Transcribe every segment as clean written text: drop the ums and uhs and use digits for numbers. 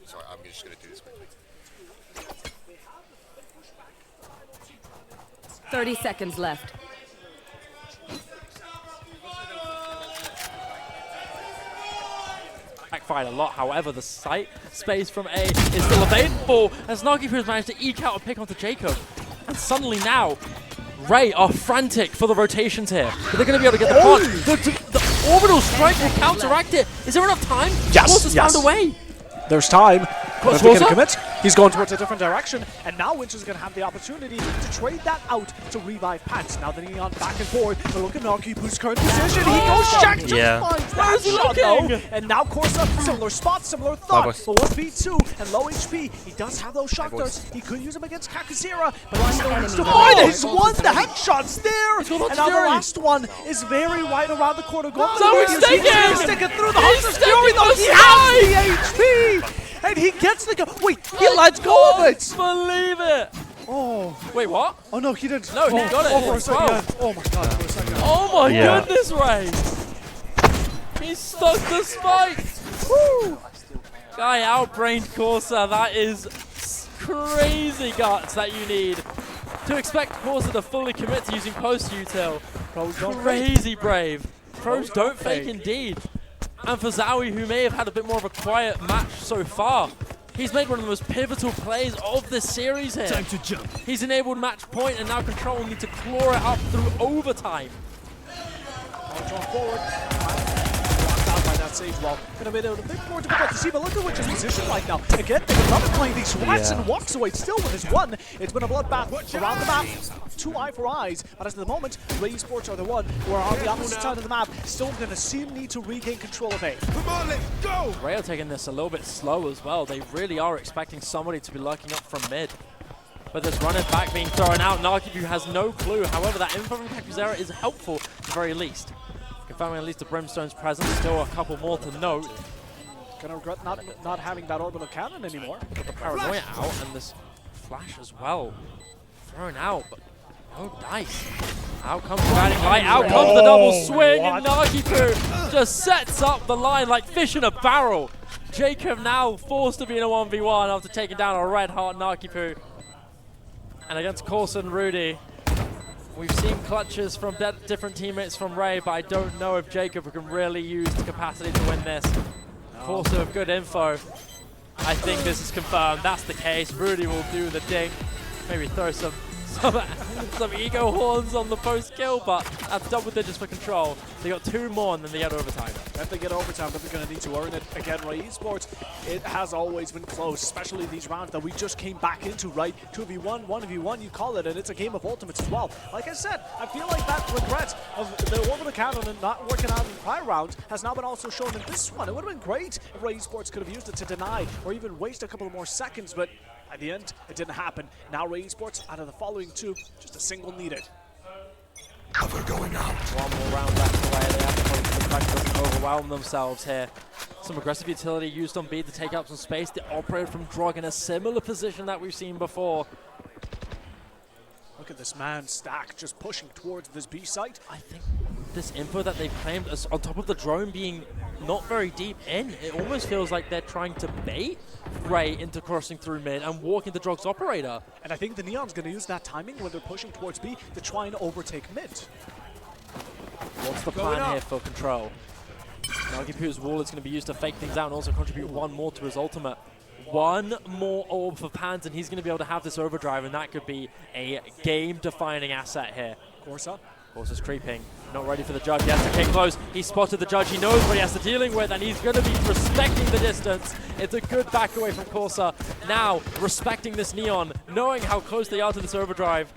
sorry. I'm just going to do this quickly. 30 seconds left. Backfired a lot, however, the sight space from A is still available as Nagi has managed to eke out a pick onto Jacob. And suddenly now, REY are frantic for the rotations here. But they're going to be able to get the punch. The orbital strike will counteract it. Is there enough time? Yes, found a way. There's time. But if they're going to commit, he's going towards a different direction, and now Winch is going to have the opportunity to trade that out to revive Pants. Now the Neon back and forth, but look at Nakipu's current position. He goes Shack, just finds that shot though. And now Corsa, similar spot, similar thought. But 1v2 and low HP. He does have those shock darts. He could use them against Kakuzera, but he's won the headshots there. And now the last one is very right around the corner. So he's sticking through the Hunter's Fury though. He has the HP. And he gets the go. Wait, he lets go of it. Believe it. Oh. Wait, what? Oh no, he didn't. No, he got it. For a second. Yeah. Oh my god, for a second. Oh my goodness, REY. He stuck the spike. Woo. Guy outbrained Corsa. That is crazy guts that you need to expect Corsa to fully commit to using post-util. Crazy brave. Pros don't fake indeed. And for Zowie, who may have had a bit more of a quiet match so far, he's made one of the most pivotal plays of this series here. Time to jump. He's enabled match point, and now Control will need to claw it up through overtime. Drawn forward. Out by that Sage wall. Gonna make it a bit more difficult to see, but look at Winch's position right now. Again, they love it playing these rats and walks away still with his one. It's been a bloodbath around the map. 2 eye for eyes, but as of the moment, REY Sports are the one who are on the opposite side of the map, still gonna need to regain control of A. Come on, let's go! REY are taking this a little bit slow as well. They really are expecting somebody to be lurking up from mid. But there's running back being thrown out. Nagibu has no clue. However, that info from Kakuzera is helpful at the very least. Confirming at least the Brimstone's presence. Still a couple more to note. Gonna regret not having that orbital cannon anymore. Got the paranoia out and this flash as well. Thrown out, but no dice. Out comes the guiding light. Out comes the double swing, and Nagibu just sets up the line like fish in a barrel. Jacob now forced to be in a 1v1 after taking down a red-hot Nagibu. And against Corsa and Rudy, we've seen clutches from different teammates from REY, but I don't know if Jacob can really use the capacity to win this. Corsa with good info. I think this is confirmed. That's the case. Rudy will do the dink. Maybe throw some ego horns on the post kill, but that's double digits for Control. They got 2 more and then they get overtime. If they get overtime, but they're going to need to earn it. Again, REY Esports, it has always been close, especially these rounds that we just came back into, right? 2v1, 1v1, you call it, and it's a game of ultimates as well. Like I said, I feel like that regret of the orbital cannon and not working out in the prior rounds has now been also shown in this one. It would have been great if REY Esports could have used it to deny or even waste a couple of more seconds, but at the end, it didn't happen. Now REY Esports, out of the following 2, just a single needed. Cover going out. One more round left away. They have to hope the pressure doesn't overwhelm themselves here. Some aggressive utility used on B to take up some space. The operator from Drog in a similar position that we've seen before. Look at this man stack just pushing towards this B site. I think this info that they've claimed is on top of the drone being not very deep in, it almost feels like they're trying to bait REY into crossing through mid and walk into Drog's operator. And I think the Neon's going to use that timing when they're pushing towards B to try and overtake mid. What's the plan here for Control? Nagipu's wall is going to be used to fake things out and also contribute 1 more to his ultimate. 1 more orb for Pans and he's going to be able to have this overdrive, and that could be a game-defining asset here. Corsa's creeping, not ready for the judge. He has to get close. He spotted the judge. He knows what he has to dealing with, and he's going to be respecting the distance. It's a good back away from Corsa. Now, respecting this Neon, knowing how close they are to this overdrive,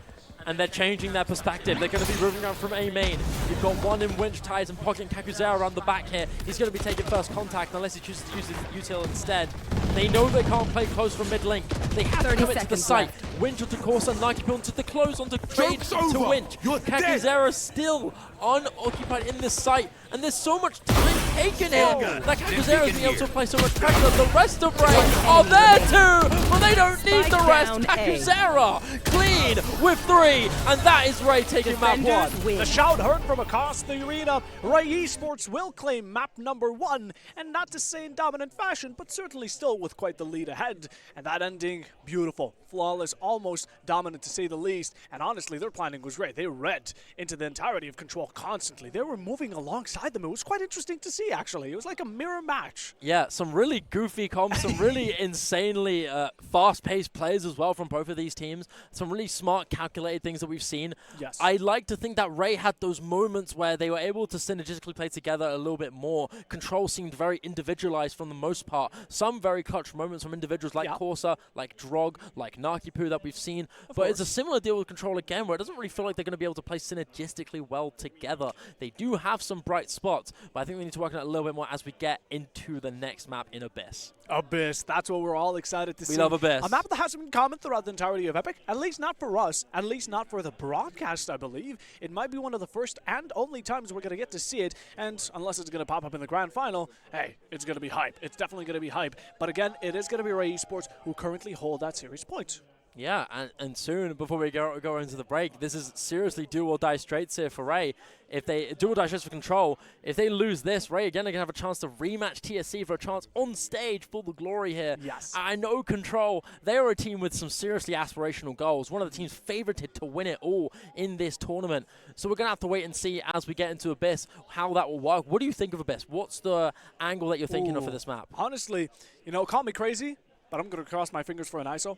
and they're changing their perspective. They're going to be moving around from A main. You've got one in Winch ties and pocketing Kakuzera around the back here. He's going to be taking first contact unless he chooses to use his util instead. They know they can't play close from mid link. They have to commit to the site. Winch onto Corsa, Nagipu onto the close, onto Jade to Winch. Kakuzera still unoccupied in this site, and there's so much time taken it. That Kakuzera is being able to apply so much pressure. The rest of REY are there too, but they don't need the rest. Kakuzera clean with 3, and that is REY taking map 1. The shout heard from across the arena. REY Esports will claim map number 1, and not to say in dominant fashion, but certainly still with quite the lead ahead. And that ending, beautiful, flawless, almost dominant to say the least. And honestly, their planning was great. They read into the entirety of Control constantly. They were moving alongside them. It was quite interesting to see, actually. It was like a mirror match. Yeah, some really goofy comps, some really insanely fast-paced players as well from both of these teams. Some really smart, calculated things that we've seen. Yes. I like to think that REY had those moments where they were able to synergistically play together a little bit more. Control seemed very individualized for the most part. Some very clutch moments from individuals like Corsa, like Drog, like Nakipu that we've seen. But it's a similar deal with Control again, where it doesn't really feel like they're going to be able to play synergistically well together. They do have some bright spots, but I think we need to work on it a little bit more as we get into the next map in Abyss. Abyss, that's what we're all excited to see. We love Abyss. A map that hasn't been common throughout the entirety of Epic, at least not for us, at least not for the broadcast, I believe. It might be one of the first and only times we're going to get to see it, and unless it's going to pop up in the grand final, hey, it's going to be hype. It's definitely going to be hype. But again, it is going to be REY Esports who currently hold that series point. Yeah, and soon, before we go into the break, this is seriously do or die straights here for REY. If they do or die straights for Control, if they lose this, REY again are going to have a chance to rematch TSC for a chance on stage for the glory here. Yes. I know Control, they are a team with some seriously aspirational goals. One of the teams favorited to win it all in this tournament. So we're going to have to wait and see as we get into Abyss how that will work. What do you think of Abyss? What's the angle that you're thinking of for this map? Honestly, you know, call me crazy, but I'm going to cross my fingers for an ISO.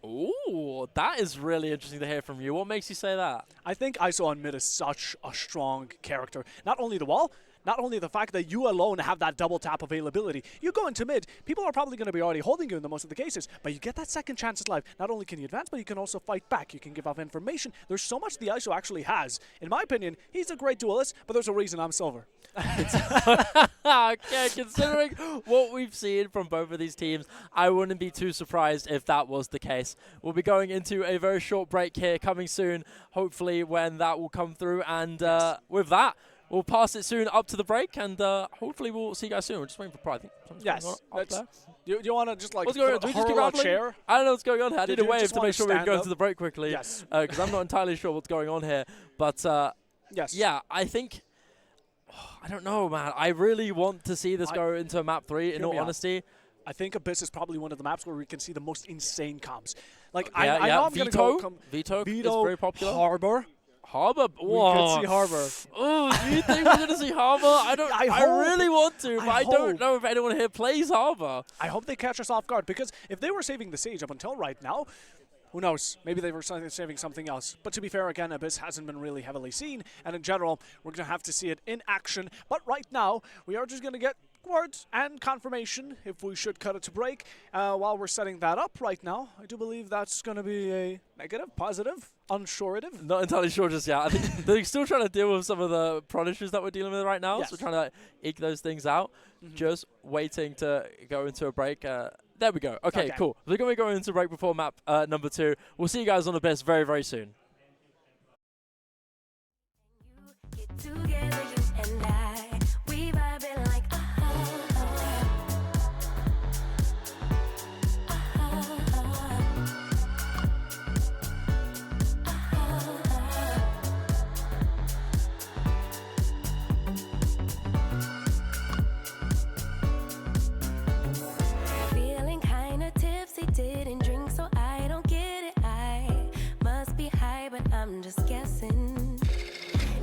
Ooh, that is really interesting to hear from you. What makes you say that? I think ISO on mid is such a strong character. Not only the wall, not only the fact that you alone have that double tap availability. You go into mid, people are probably going to be already holding you in the most of the cases, but you get that second chance at life. Not only can you advance, but you can also fight back. You can give off information. There's so much the ISO actually has. In my opinion, he's a great duelist, but there's a reason I'm silver. Okay, considering what we've seen from both of these teams, I wouldn't be too surprised if that was the case. We'll be going into a very short break here coming soon, hopefully when that will come through. And with that, we'll pass it soon up to the break, and hopefully we'll see you guys soon. We're just waiting for Pride. Yes. You want to just like what's going on? Do we just keep a rambling? chair? I don't know what's going on here. I need a wave just to make sure we can go stand to the break quickly. Yes. Because I'm not entirely sure what's going on here. But yes. Yeah, I think... I don't know, man. I really want to see this go into map 3, in all honesty. I think Abyss is probably one of the maps where we can see the most insane comps. Like, Yeah, I know I'm going to go... Vito is very popular. Harbor. Harbor? We could see Harbor. Oh, do you think we're going to see Harbor? I really want to, but I don't know if anyone here plays Harbor. I hope they catch us off guard, because if they were saving the Sage up until right now, who knows? Maybe they were saving something else. But to be fair, again, Abyss hasn't been really heavily seen, and in general, we're going to have to see it in action. But right now, we are just going to get words and confirmation if we should cut it to break. While we're setting that up right now, I do believe that's going to be a negative, positive, unsurative. Not entirely sure just yet. I think they're still trying to deal with some of the prod issues that we're dealing with right now, Yes. so we're trying to eke those things out. Just waiting to go into a break. There we go. Okay, cool. We're going to go into break before map number 2. We'll see you guys on Abyss very, very soon. Didn't drink, so I don't get it. I must be high, but I'm just guessing.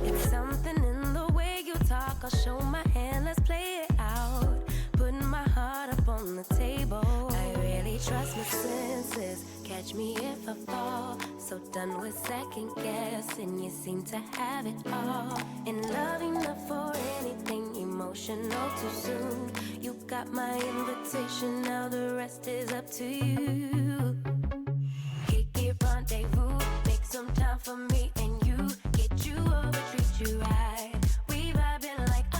It's something in the way you talk. I'll show my hand, let's play it out. Putting my heart up on the table. I really trust my senses. Catch me if I fall. So done with second guessing. You seem to have it all. In love enough for anything, emotional too soon. You got my invitation, now the rest is up to you. Kick it, rendezvous, make some time for me and you. Get you over, treat you right. We vibing like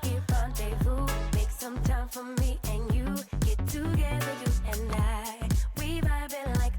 Kick it, rendezvous, make some time for me and you. Get together, you and I. We vibing like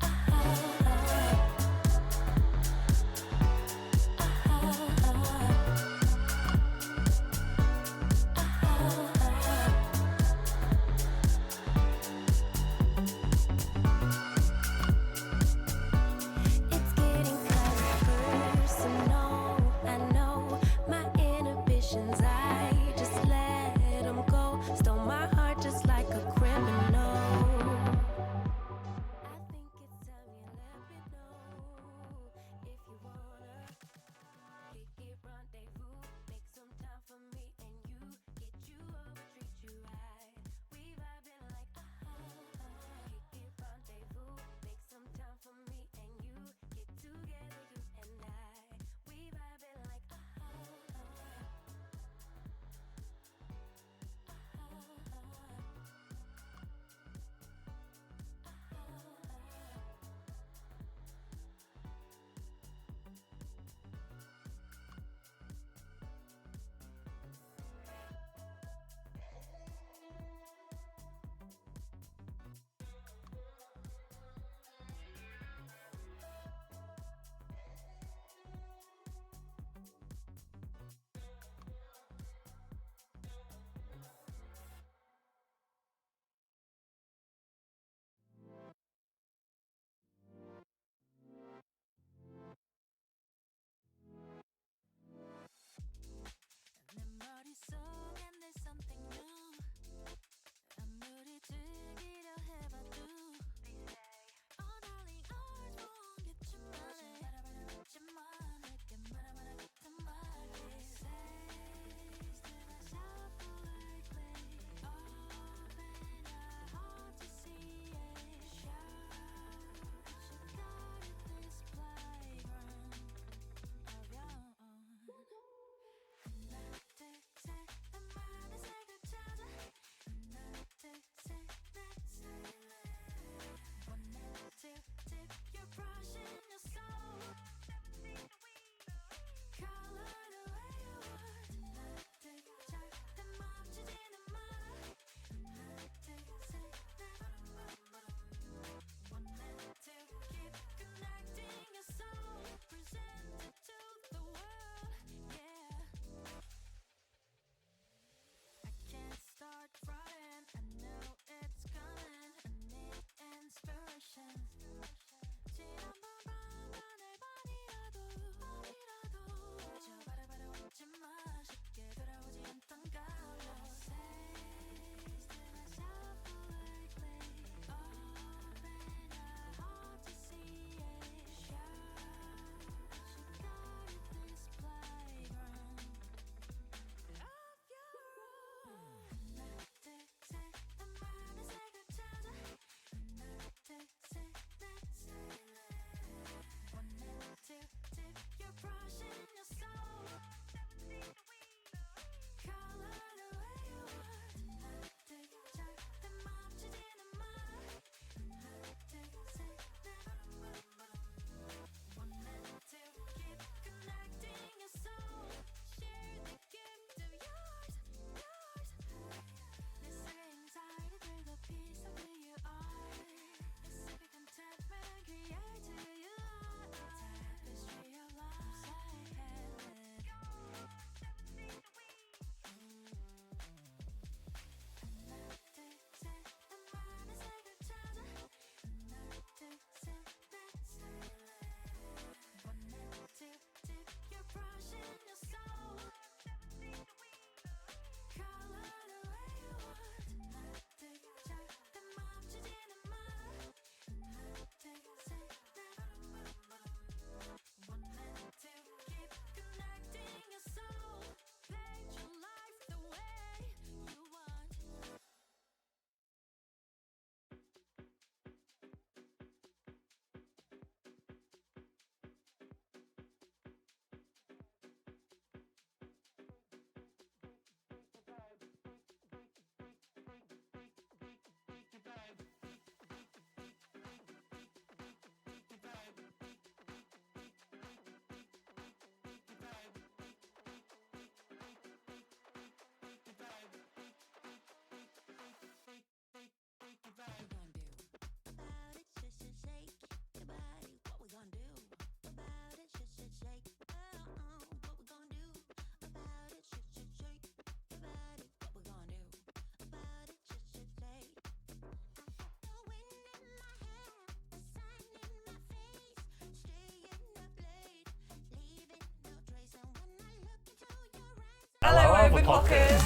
pocket.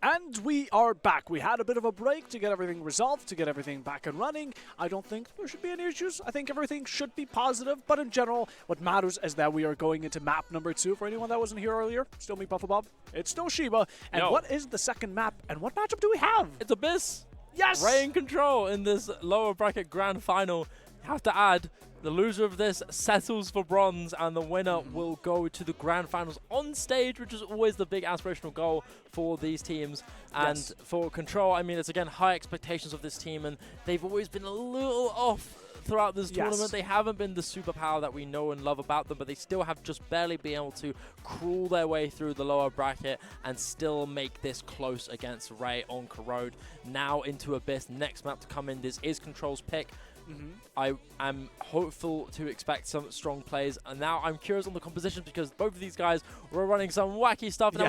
And we are back. We had a bit of a break to get everything resolved, to get everything back and running. I don't think there should be any issues. I think everything should be positive, but in general, what matters is that we are going into map number 2. For anyone that wasn't here earlier, still me, Buffalo Bob. It's still Shiba. And what is the second map, and what matchup do we have? It's Abyss. Yes! REY in control in this lower bracket grand final. Have to add, the loser of this settles for bronze, and the winner will go to the grand finals on stage, which is always the big aspirational goal for these teams. And for Control, I mean, it's again high expectations of this team, and they've always been a little off throughout this tournament. They haven't been the superpower that we know and love about them, but they still have just barely been able to crawl their way through the lower bracket and still make this close against REY on Corrode. Now into Abyss, next map to come in. This is Control's pick. I am hopeful to expect some strong plays, and now I'm curious on the compositions because both of these guys were running some wacky stuff. Now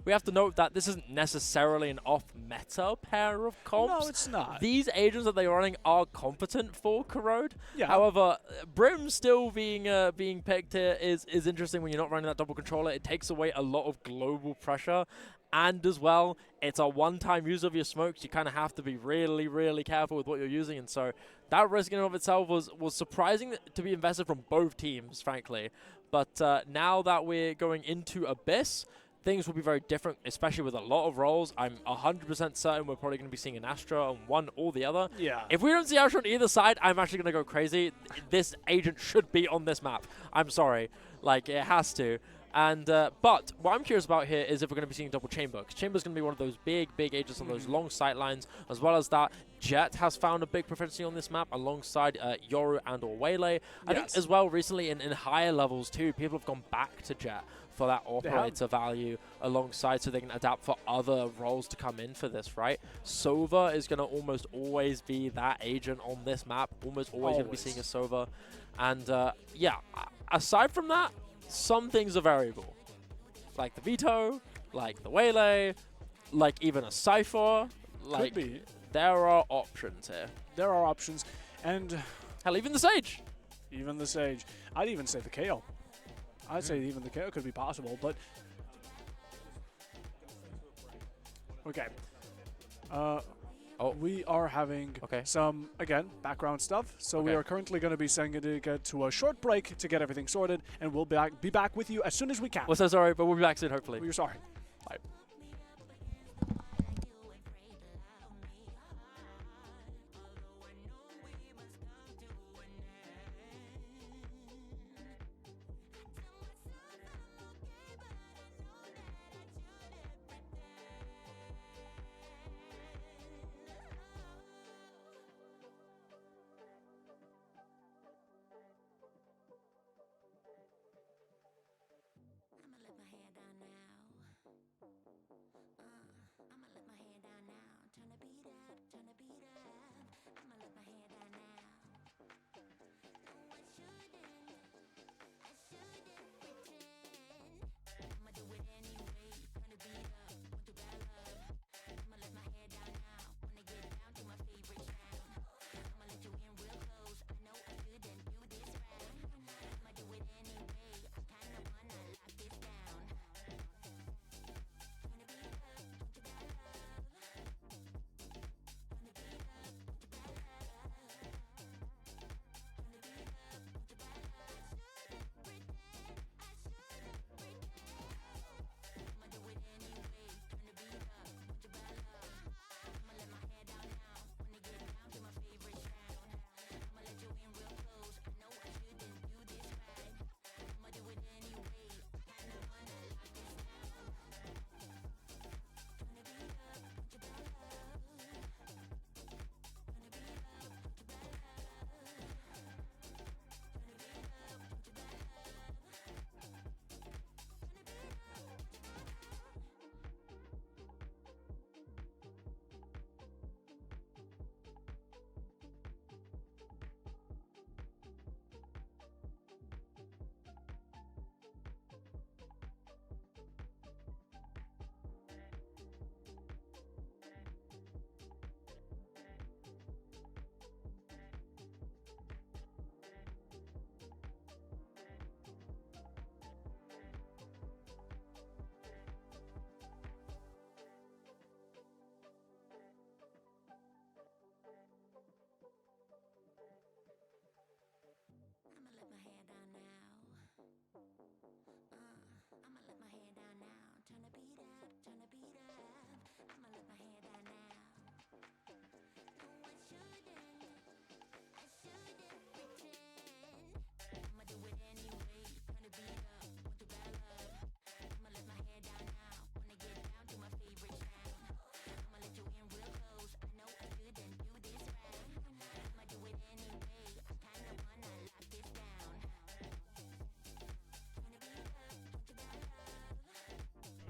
we have to note that this isn't necessarily an off-meta pair of comps. No, it's not. These agents that they're running are competent for Corrode. Yeah. However, Brim still being picked here is interesting when you're not running that double controller. It takes away a lot of global pressure. And as well, it's a one-time use of your smokes. You kind of have to be really, really careful with what you're using. And so that risk in and of itself was surprising to be invested from both teams, frankly. But now that we're going into Abyss, things will be very different, especially with a lot of roles. I'm 100% certain we're probably going to be seeing an Astra on one or the other. Yeah. If we don't see Astra on either side, I'm actually going to go crazy. This agent should be on this map. I'm sorry. Like, it has to. And but what I'm curious about here is if we're going to be seeing double chamber, because chamber's going to be one of those big agents on those long sight lines. As well as that, Jet has found a big proficiency on this map alongside Yoru and or Waylay. I think as well recently in higher levels too, people have gone back to Jet for that operator value alongside, so they can adapt for other roles to come in for this, right? Sova is going to almost always be that agent on this map, almost always going to be seeing a Sova. And yeah, aside from that, some things are variable, like the Veto, like the Waylay, like even a Cypher. Like, Could be. There are options here. There are options, and hell, even the Sage. Even the Sage. I'd even say the KO. I'd say even the KO could be possible, but okay. We are having some, again, background stuff. So we are currently going to be sending it to a short break to get everything sorted, and we'll be back with you as soon as we can. We're so sorry, but we'll be back soon, hopefully. We're sorry. Bye. I'ma let my hair down now.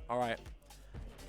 All right.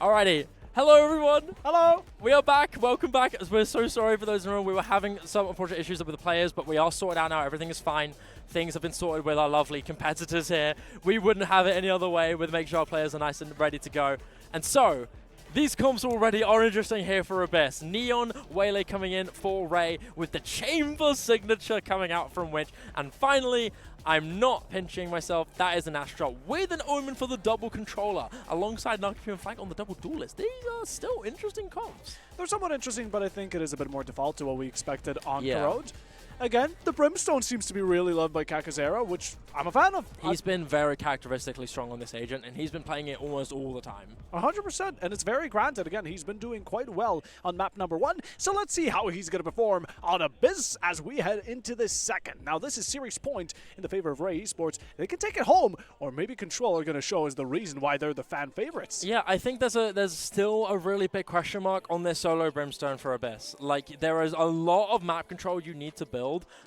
Alrighty. Hello, everyone. Hello. We are back. Welcome back. We're so sorry for those in the room. We were having some unfortunate issues with the players, but we are sorted out now. Everything is fine. Things have been sorted with our lovely competitors here. We wouldn't have it any other way with make sure our players are nice and ready to go. And so, these comps already are interesting here for Abyss. Neon Waylay coming in for Ray with the chamber signature coming out from Winch. And finally, I'm not pinching myself. That is an Astra with an Omen for the double controller alongside Narkipu and Flank on the double duelist. These are still interesting comps. They're somewhat interesting, but I think it is a bit more default to what we expected on Corrode. Again, the Brimstone seems to be really loved by Kakazera, which I'm a fan of. He's been very characteristically strong on this agent, and he's been playing it almost all the time. 100%, and it's very granted. Again, he's been doing quite well on map number 1, so let's see how he's going to perform on Abyss as we head into this second. Now, this is series point in the favor of REY Esports. They can take it home, or maybe Control are going to show us the reason why they're the fan favorites. Yeah, I think there's still a really big question mark on this solo Brimstone for Abyss. Like, there is a lot of map control you need to build,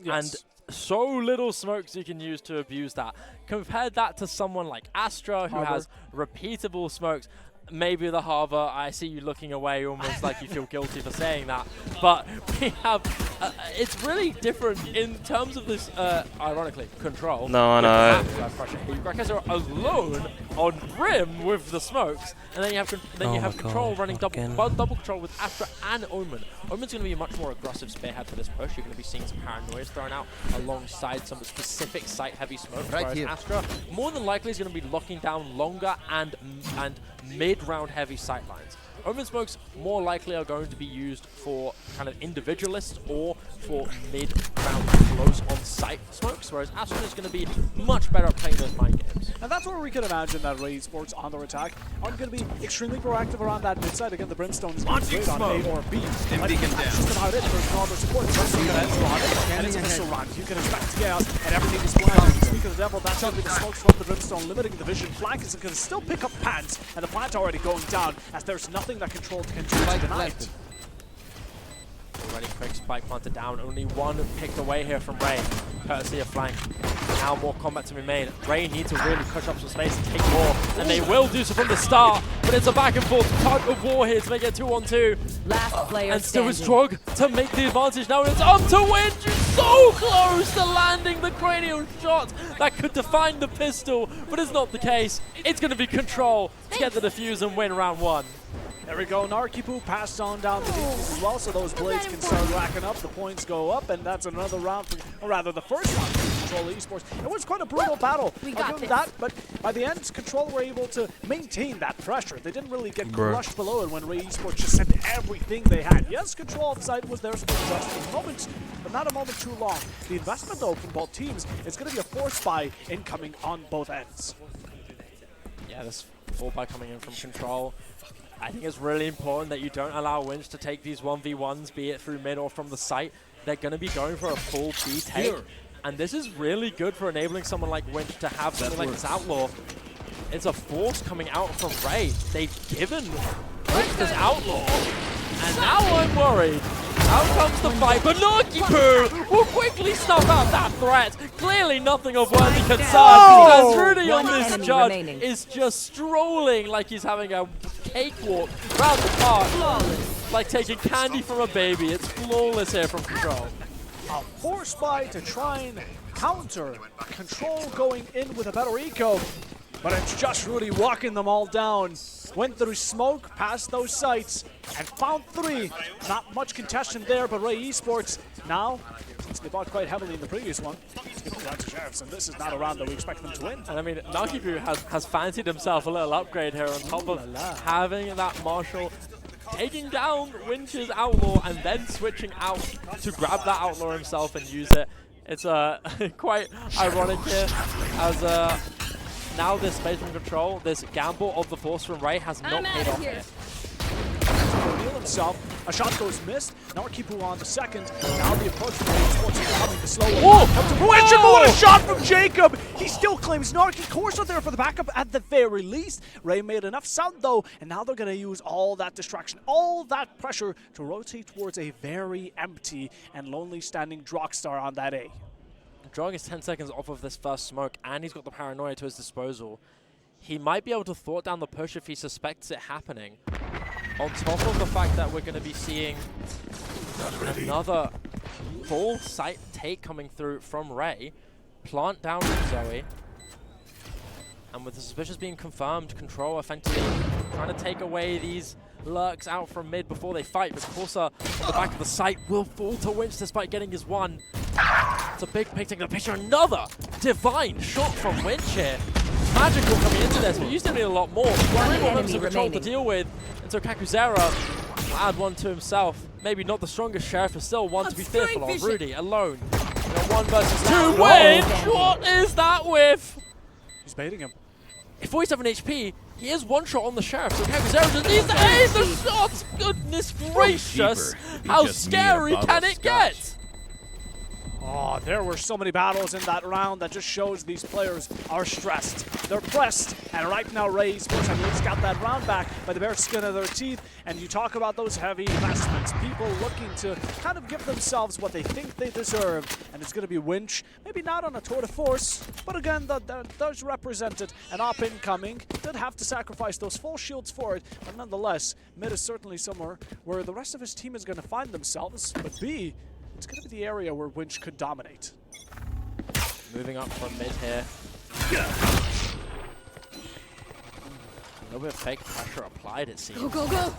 and so little smokes you can use to abuse that. Compare that to someone like Astra, who has repeatable smokes. Maybe the Harbor, I see you looking away almost like you feel guilty for saying that. But we have, it's really different in terms of this, ironically, Control. No, I know. Guys are alone on Rim with the smokes, and then you have Control running double control with Astra and Omen. Omen's going to be a much more aggressive spearhead for this push. You're going to be seeing some paranoias thrown out alongside some specific site-heavy smoke. Whereas Astra, more than likely, is going to be locking down longer and mid-round heavy sight lines. Omen smokes more likely are going to be used for kind of individualists or for mid-round close on-site smokes, whereas Astra is going to be much better at playing those mind games. And that's where we can imagine that REY Esports on their attack are going to be extremely proactive around that mid-side. Again, the Brimstone is going to be on A or B. But that's just about it for Control support. It's going to enter on it, and it's a missile run. You can expect chaos, and everything is blind. Speak of the devil, that's going to be the smokes from the Brimstone, limiting the vision. Flank is going to still pick up Pants, and the plant already going down, as there's nothing that Control can do tonight. Already quick spike planted down. Only one picked away here from REY, courtesy of Flank. Now more combat to be made. REY need to really push up some space and take more, and they will do so from the start. But it's a back and forth tug of war here to make it 2-on-2. Last player and still standing. is Trog to make the advantage now, and it's up to Winch. So close to landing the cranial shot that could define the pistol, but it's not the case. It's going to be Control to get the defuse and win round 1. There we go, Narkipu passed on down the defense as well, so those blades can start racking up, the points go up, and that's another round for, or rather the first round for Control Esports. It was quite a brutal battle. I'll give them that, but by the end, Control were able to maintain that pressure. They didn't really get crushed below it when REY Esports just sent everything they had. Yes, Control on site was there for just a moment, but not a moment too long. The investment, though, from both teams is going to be a force buy incoming on both ends. Yeah, this full buy coming in from Control. I think it's really important that you don't allow Winch to take these 1v1s, be it through mid or from the site. They're going to be going for a full B take. And this is really good for enabling someone like Winch to have something like this Outlaw. It's a force coming out from REY. They've given Winch this Outlaw. And now I'm worried. Out comes the fight, but Narkipu will quickly snuff out that threat. Clearly nothing of worthy concern, as Rudy on this judge is just strolling like he's having a cakewalk around the park. Flawless. Like taking candy from a baby. It's flawless here from Control. A force buy to try and counter Control going in with a better eco, but it's just Rudy walking them all down. Went through smoke, past those sites, and found 3. Not much contention there, but REY Esports now, since they bought quite heavily in the previous one, let's get the round to Sheriffs, and this is not a round that we expect them to win. And I mean, Narkipu has fancied himself a little upgrade here on top of having that Marshall taking down Winch's Outlaw and then switching out to grab that Outlaw himself and use it. It's quite ironic here as now this space from Control, this gamble of the force from REY has not paid off here. Reveal himself, a shot goes missed, Narkipu on the second, now the approach from REY Esports is coming to slow him. What a shot from Jacob! He still claims Narki. Corso there for the backup at the very least. REY made enough sound though, and now they're going to use all that distraction, all that pressure to rotate towards a very empty and lonely standing Drogstar on that A. Drog is 10 seconds off of this first smoke, and he's got the paranoia to his disposal. he might be able to thwart down the push if he suspects it happening. On top of the fact that we're going to be seeing another full site take coming through from REY, plant down from Zoe, and with the suspicious being confirmed, Control effectively trying to take away these lurks out from mid before they fight, but Corsa at the back of the site will fall to Winch despite getting his one. It's a big pick, taking the picture. Another divine shot from Winch here. Magical coming into this, but you still need a lot more. Three more members of Control to deal with, and so Kakuzera will add one to himself. Maybe not the strongest sheriff, but still one to be fearful of. Rudy alone. One versus two. Winch! What is that whiff? He's baiting him. At 47 HP, he is one shot on the sheriff, so Kakuzera just needs to aim the shots! Goodness gracious! How scary can it get? Oh, there were so many battles in that round that just shows these players are stressed. They're pressed, and right now REY Sports have just got that round back by the bare skin of their teeth. And you talk about those heavy investments, people looking to kind of give themselves what they think they deserve, and it's going to be Winch. Maybe not on a tour de force, but again, that does represent it. An op incoming, did have to sacrifice those full shields for it, but nonetheless, mid is certainly somewhere where the rest of his team is going to find themselves, but B, it's going to be the area where Winch could dominate. Moving up from mid here. A little bit of fake pressure applied, it seems. Go, go, go!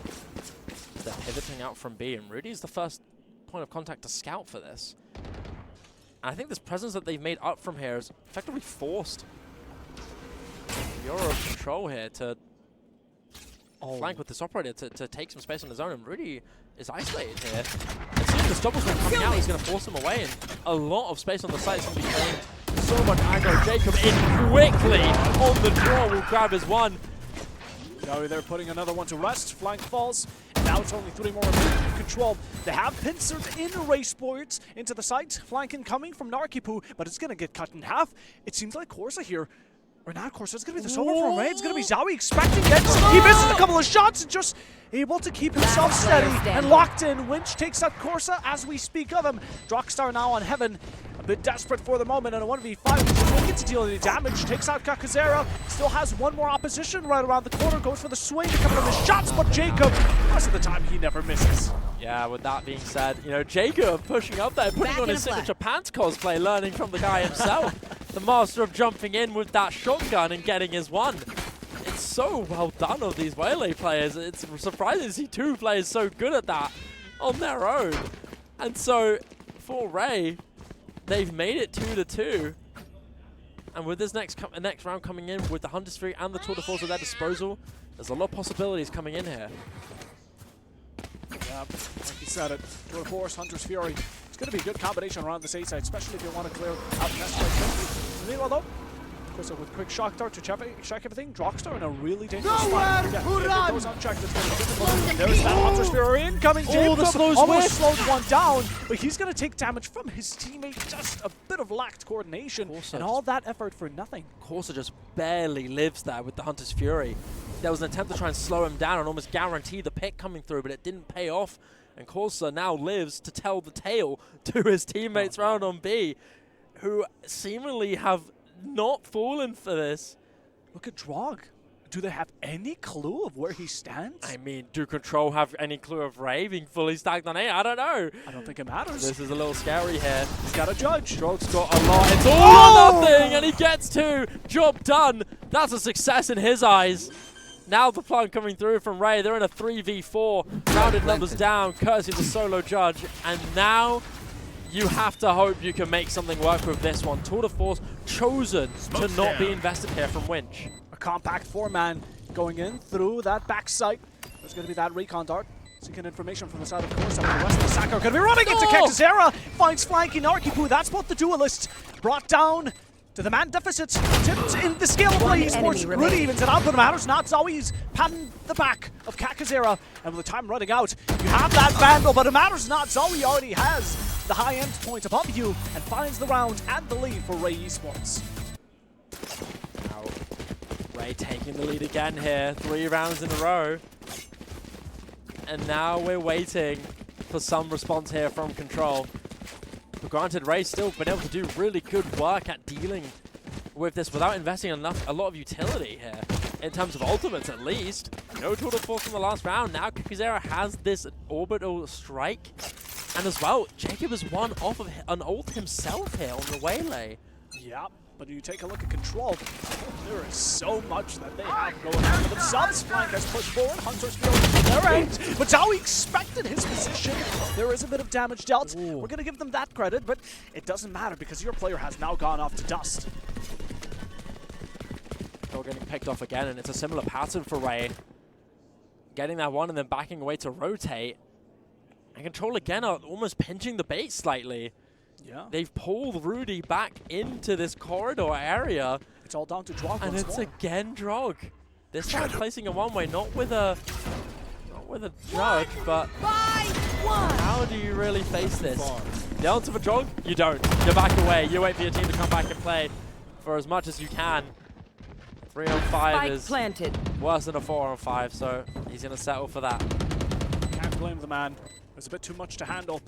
They're pivoting out from B, and Rudy's the first point of contact to scout for this. And I think this presence that they've made up from here is effectively forced Euro Control here to flank with this operator to take some space on his own, and Rudy is isolated here. As soon as the Stoppel's coming out, he's going to force him away, and a lot of space on the site is going to be claimed. So much aggro. Jacob in quickly on the draw, will grab his one. Now they're putting another one to rest. Flank falls. And now it's only 3 more remaining in Control. They have pincered in REY Sports into the site. Flank incoming from Narkipu, but it's going to get cut in half. It seems like Corsa here. Or not Corsa, it's going to be the solo from REY. It's going to be Zowie expecting it. He misses a couple of shots and just able to keep himself steady and locked in. Winch takes out Corsa as we speak of him. Drockstar now on Heaven. A bit desperate for the moment, and a 1v5. He doesn't get to deal any damage. Takes out Kakuzera. Still has one more opposition right around the corner. Goes for the swing to cover the shots, but Jacob, most of the time, he never misses. Yeah, with that being said, you know, Jacob pushing up there, putting on his signature pants cosplay, learning from the guy himself. The master of jumping in with that shotgun and getting his one. It's so well done of these Waylay players. It's surprising to see 2 players so good at that on their own. And so, for REY, they've made it 2-2. And with this next round coming in, with the Hunter's Fury and the Tour de Force at their disposal, there's a lot of possibilities coming in here. Yeah, like you said it, Tour de Force, Hunter's Fury. It's going to be a good combination around this A side, especially if you want to clear out the nest right quickly. Meanwhile, though, of course, with quick shock dart to check everything, Drockstar in a really dangerous spot. Yeah, if it goes unchecked, it's going to be difficult. There's that Hunter's Fury incoming. Jacob almost slowed one down, but he's going to take damage from his teammate. Just a bit of lacked coordination, and all that effort for nothing. Corsa just barely lives there with the Hunter's Fury. There was an attempt to try and slow him down and almost guarantee the pick coming through, but it didn't pay off. And Corsa now lives to tell the tale to his teammates round on B, who seemingly have not fallen for this. Look at Drog. Do they have any clue of where he stands? I mean, do Control have any clue of REY being fully stacked on A? I don't know. I don't think it matters. This is a little scary here. He's got to judge. Drog's got a lot. It's all or nothing, and he gets 2. Job done. That's a success in his eyes. Now the plan coming through from REY. They're in a 3v4. Rounded numbers down, courtesy of the solo judge. And now you have to hope you can make something work with this one. Tour de Force chosen to not be invested here from Winch. A compact 4-man going in through that backside. There's going to be that recon dart. Seeking information from the side of Corsa. The rest of the Sacco are going to be running into Kakuzera. Finds flanking Narkipu. That's what the duelist brought down to the man deficit. Tipped in the scale of REY Sports. Rudy evens it out, but it matters not. Zoe's patting the back of Kakuzera. And with the time running out, you have that Vandal, but it matters not. Zoe already has the high end point above you and finds the round and the lead for REY Sports. Now, REY taking the lead again here. 3 rounds in a row. And now we're waiting for some response here from Control. But granted, REY's still been able to do really good work at dealing with this without investing a lot of utility here, in terms of ultimates at least. No total force from the last round. Now Kukuzera has this orbital strike. And as well, Jacob has won off of an ult himself here on the Waylay. Yeah, but you take a look at Control, there is so much that they have going on for themselves. Flank has pushed forward, Hunter's field from their end, but how he expected his position. There is a bit of damage dealt. Ooh. We're going to give them that credit, but it doesn't matter because your player has now gone off to dust. They're getting picked off again, and it's a similar pattern for REY. Getting that one and then backing away to rotate. And Control again are almost pinching the bait slightly. Yeah. They've pulled Rudy back into this corridor area. It's all down to Drog And once it's more. again Drog. This time placing a one-way, not with a judge, but how do you really face this? The answer for Drog, you don't. You back away. You wait for your team to come back and play for as much as you can. 3 on 5 Spike is planted. worse than a 4 on 5, so he's going to settle for that. Can't blame the man. There's a bit too much to handle.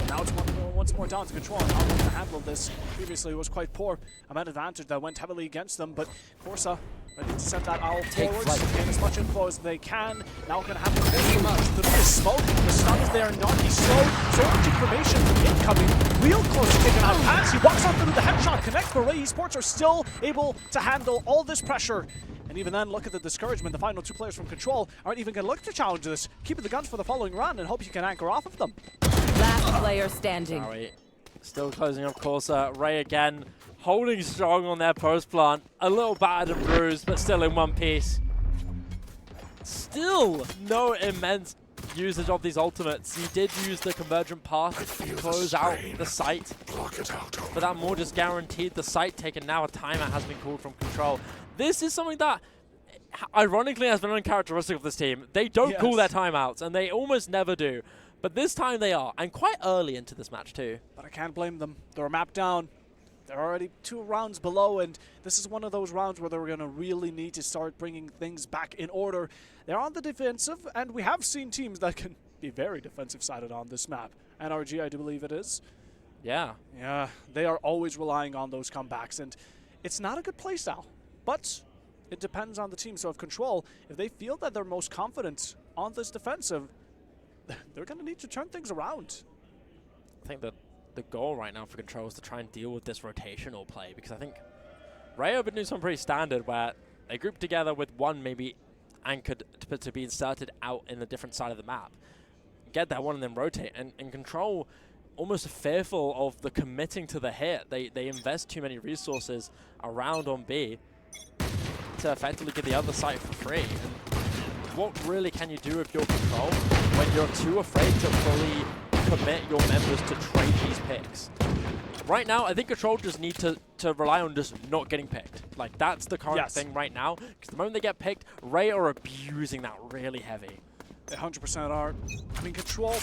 Now it's once more down to Control on how they're going to handle this. Previously it was quite poor. A man advantage that went heavily against them, but Corsa ready to send that owl forwards, gain as much info as they can. Now going to have to team up. The is smoking, the stun is there, Naki slow. So much information incoming. Real close to taking out Pants. He walks on through the headshot connect, but REY Esports are still able to handle all this pressure. And even then, look at the discouragement. The final 2 players from Control aren't even going to look to challenge this. Keeping the guns for the following round and hope you can anchor off of them. Last player standing. Sorry. Still closing up course. REY again holding strong on their post plant. A little battered and bruised, but still in one piece. Still no immense usage of these ultimates. He did use the convergent path to close out the site. But that more just guaranteed the site taken. Now a timeout has been called from Control. This is something that ironically has been uncharacteristic of this team. They don't call their timeouts, and they almost never do. But this time they are, and quite early into this match too. But I can't blame them. They're mapped down. They're already 2 rounds below, and this is one of those rounds where they're going to really need to start bringing things back in order. They're on the defensive, and we have seen teams that can be very defensive-sided on this map. NRG, I do believe it is. Yeah. Yeah, they are always relying on those comebacks, and it's not a good playstyle. But it depends on the team. So if Control, if they feel that they're most confident on this defensive, they're going to need to turn things around. I think that the goal right now for Control is to try and deal with this rotational play, because I think REY have been doing something pretty standard where they group together with one maybe anchored to be inserted out in a different side of the map. Get that one and then rotate. And Control, almost fearful of the committing to the hit, they invest too many resources around on B to effectively get the other site for free. And what really can you do with your Control when you're too afraid to fully commit your members to trade these picks? Right now, I think Control just need to rely on just not getting picked. Like, that's the current thing right now. Because the moment they get picked, REY are abusing that really heavy. They 100% are. I mean, Control,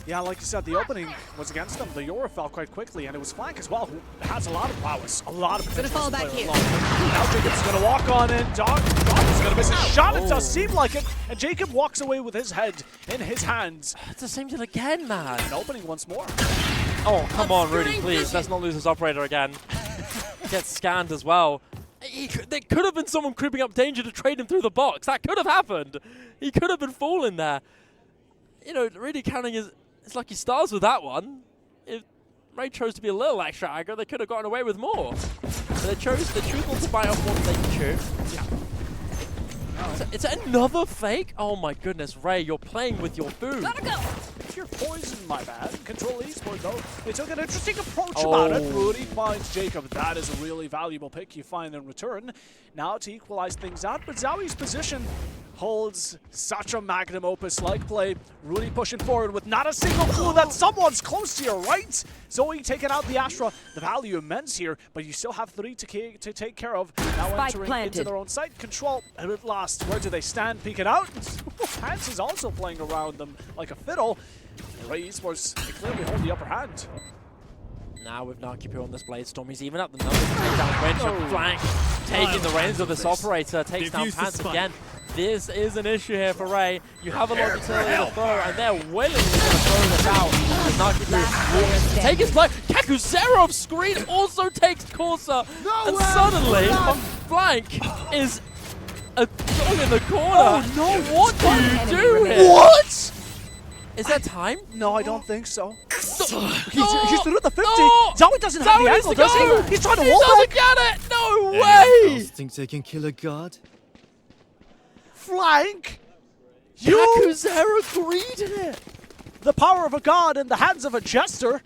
yeah, like you said, the opening was against them. The Yoru fell quite quickly, and it was Flank as well, who has a lot of prowess, a lot of potential. Gonna fall back here. Now Jacob's gonna walk on in. Dog is gonna miss a shot. It does seem like it, and Jacob walks away with his head in his hands. It's the same thing again, man. And opening once more. Oh, come on, Rudy, please. Let's not lose this operator again. Gets scanned as well. There could have been someone creeping up danger to trade him through the box. That could have happened. He could have been falling there. You know, really counting his lucky stars with that one. If REY chose to be a little extra aggro, they could have gotten away with more. But they chose to buy off what they could. Yeah. It's another fake? Oh my goodness, REY, you're playing with your food. Gotta go. You're poisoned, my bad. Control Esports, though. They took an interesting approach about it. Rudy finds Jacob. That is a really valuable pick you find in return. Now to equalize things out, but Zowi's position holds such a magnum opus-like play. Rudy pushing forward with not a single clue that someone's close to your right. Zoe taking out the Astra. The value immense here, but you still have 3 to take care of. Now Spike entering planted. into their own site. Control a bit lost. Where do they stand? Peeking out. Pants is also playing around them like a fiddle. REY Esports, they clearly hold the upper hand. Now with Narkipu on this blade storm, he's even up the numbers to take down Winch and Flank, taking the reins of this operator, takes down Pants again. this is an issue here for REY. You have a lot of utility to throw, and they're willingly going to throw this out. Nakipu take his flank. Kakuzero screen also takes Corsa, and suddenly flank is a dog in the corner. Oh no! What do you do here? What? Is there time? No, I don't think so. He's No! through the 50. No! Zowie doesn't have the Zowie needs angle, to does go! he? He's trying to He wall doesn't back. get it! No Anyone way! else think they can kill a god? Flank. Kakuzero greeted it! The power of a god in the hands of a jester.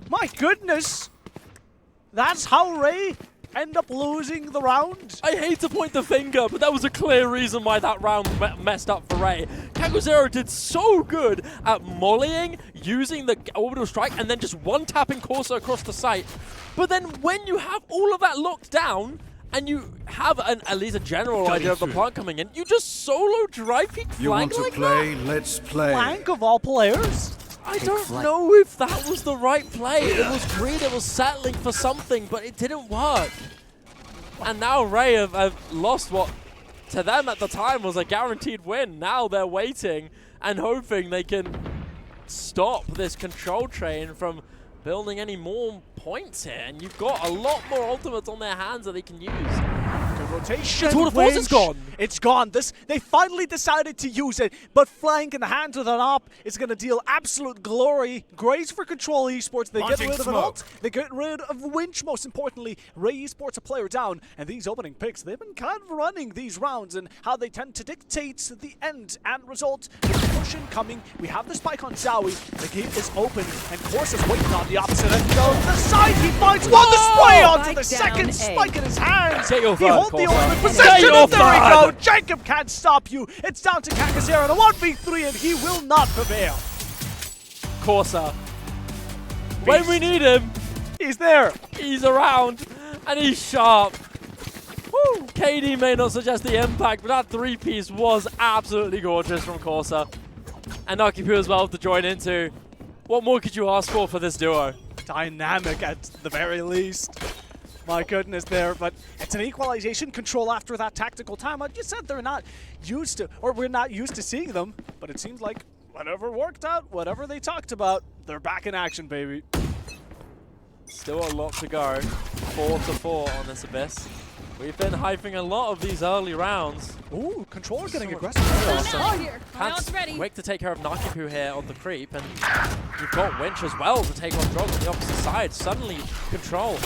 My goodness. That's how REY end up losing the round. I hate to point the finger, but that was a clear reason why that round messed up for REY. Kakuzero did so good at mollying, using the orbital strike, and then just one-tapping Corsa across the site. But then when you have all of that locked down, and you have at least a general idea of the plant coming in, you just solo dry peek You flank want to like play? that? Let's play. Flank of all players. I don't know if that was the right play. It was greed, it was settling for something, but it didn't work. And now REY have lost what to them at the time was a guaranteed win. Now they're waiting and hoping they can stop this control train from building any more points here. And you've got a lot more ultimates on their hands that they can use. The rotation. Tour de Force is gone. It's gone. They finally decided to use it, but flank in the hands of an op is going to deal absolute glory. Grace for Control Esports. They get Launching rid of an smoke. ult. They get rid of Winch, most importantly. REY Esports a player down, and these opening picks, they've been kind of running these rounds and how they tend to dictate the end and result. With the push incoming, we have the spike on Zowie. The gate is open, and Corsa's waiting on the opposite end. Down the side, he finds one. The spray onto the Spike down second A. spike in his hands. Get your He fun, holds the Corsa. ultimate Get possession, your and there we fun. go. Jacob can't stop you. It's down to Kakuzero in a 1v3, and he will not prevail. Corsa. When we need him, He's there. he's around and he's sharp. Woo. KD may not suggest the impact, but that three-piece was absolutely gorgeous from Corsa. And Nakipu as well to join into. What more could you ask for this duo? Dynamic at the very least. My goodness there, but it's an equalization control after that tactical timeout. You said they're not used to, or we're not used to seeing them, but it seems like whatever worked out, whatever they talked about, they're back in action, baby. Still a lot to go. 4-4 on this Abyss. We've been hyping a lot of these early rounds. Ooh, controller getting aggressive. Pants quick to take care of Nakipu here on the creep, and you've got Winch as well to take on Drog on the opposite side. Suddenly, control.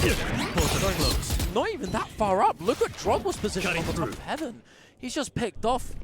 Not even that far up. Look at Drog's position on the top of heaven. He's just picked off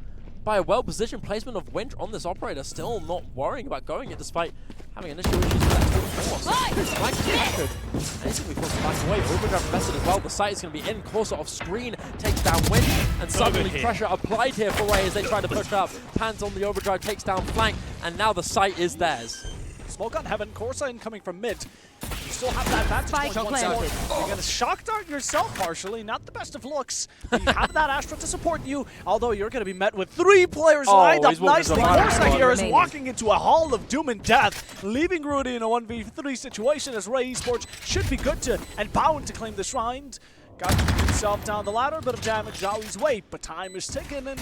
by a well-positioned placement of Winch on this operator, still not worrying about going it despite having initial issues with that force. Flank captured. And he's going to be forced to back away. Overdrive invested as well. The site is going to be in. Corsa off screen takes down Winch, and suddenly pressure applied here for REY as they try to push up. Pants on the overdrive takes down flank, and now the site is theirs. Smoke on heaven, Corsa incoming from mid. You still have that advantage Spike once more. planted. You're gonna shock dart yourself partially, not the best of looks. But you have that Astra to support you, although you're gonna be met with 3 players lined up he's walking nicely. into the Corsa final here is remaining. walking into a hall of doom and death, leaving Rudy in a 1v3 situation as REY Esports should be good to and bound to claim this round. Got himself down the ladder, bit of damage Zowie's way, but time is ticking and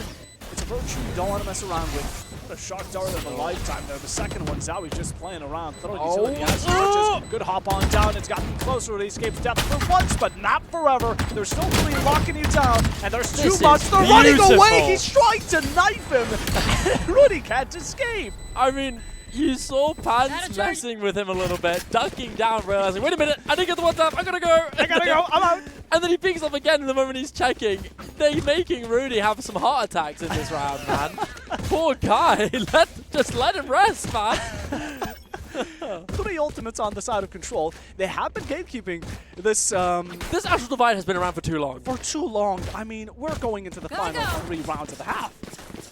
it's a virtue you don't want to mess around with. The shock dart of a lifetime there. The second one, Zowie just playing around, throwing utility as approaches. Good hop on down. It's gotten closer to escape's death for once, but not forever. There's still 3 locking you down, and there's 2 months. They're running away. He's trying to knife him. Rudy can't escape. I mean, you saw Pants messing with him a little bit, ducking down, realizing, wait a minute, I didn't get the one tap, I gotta go. I gotta go. I'm out. And then he picks up again in the moment he's checking. They're making Rudy have some heart attacks in this round, man. Poor guy. Just let him rest, man. 3 ultimates on the side of control. They have been gatekeeping this This Astral Divide has been around for too long. for too long. I mean, we're going into the final 3 rounds of the half.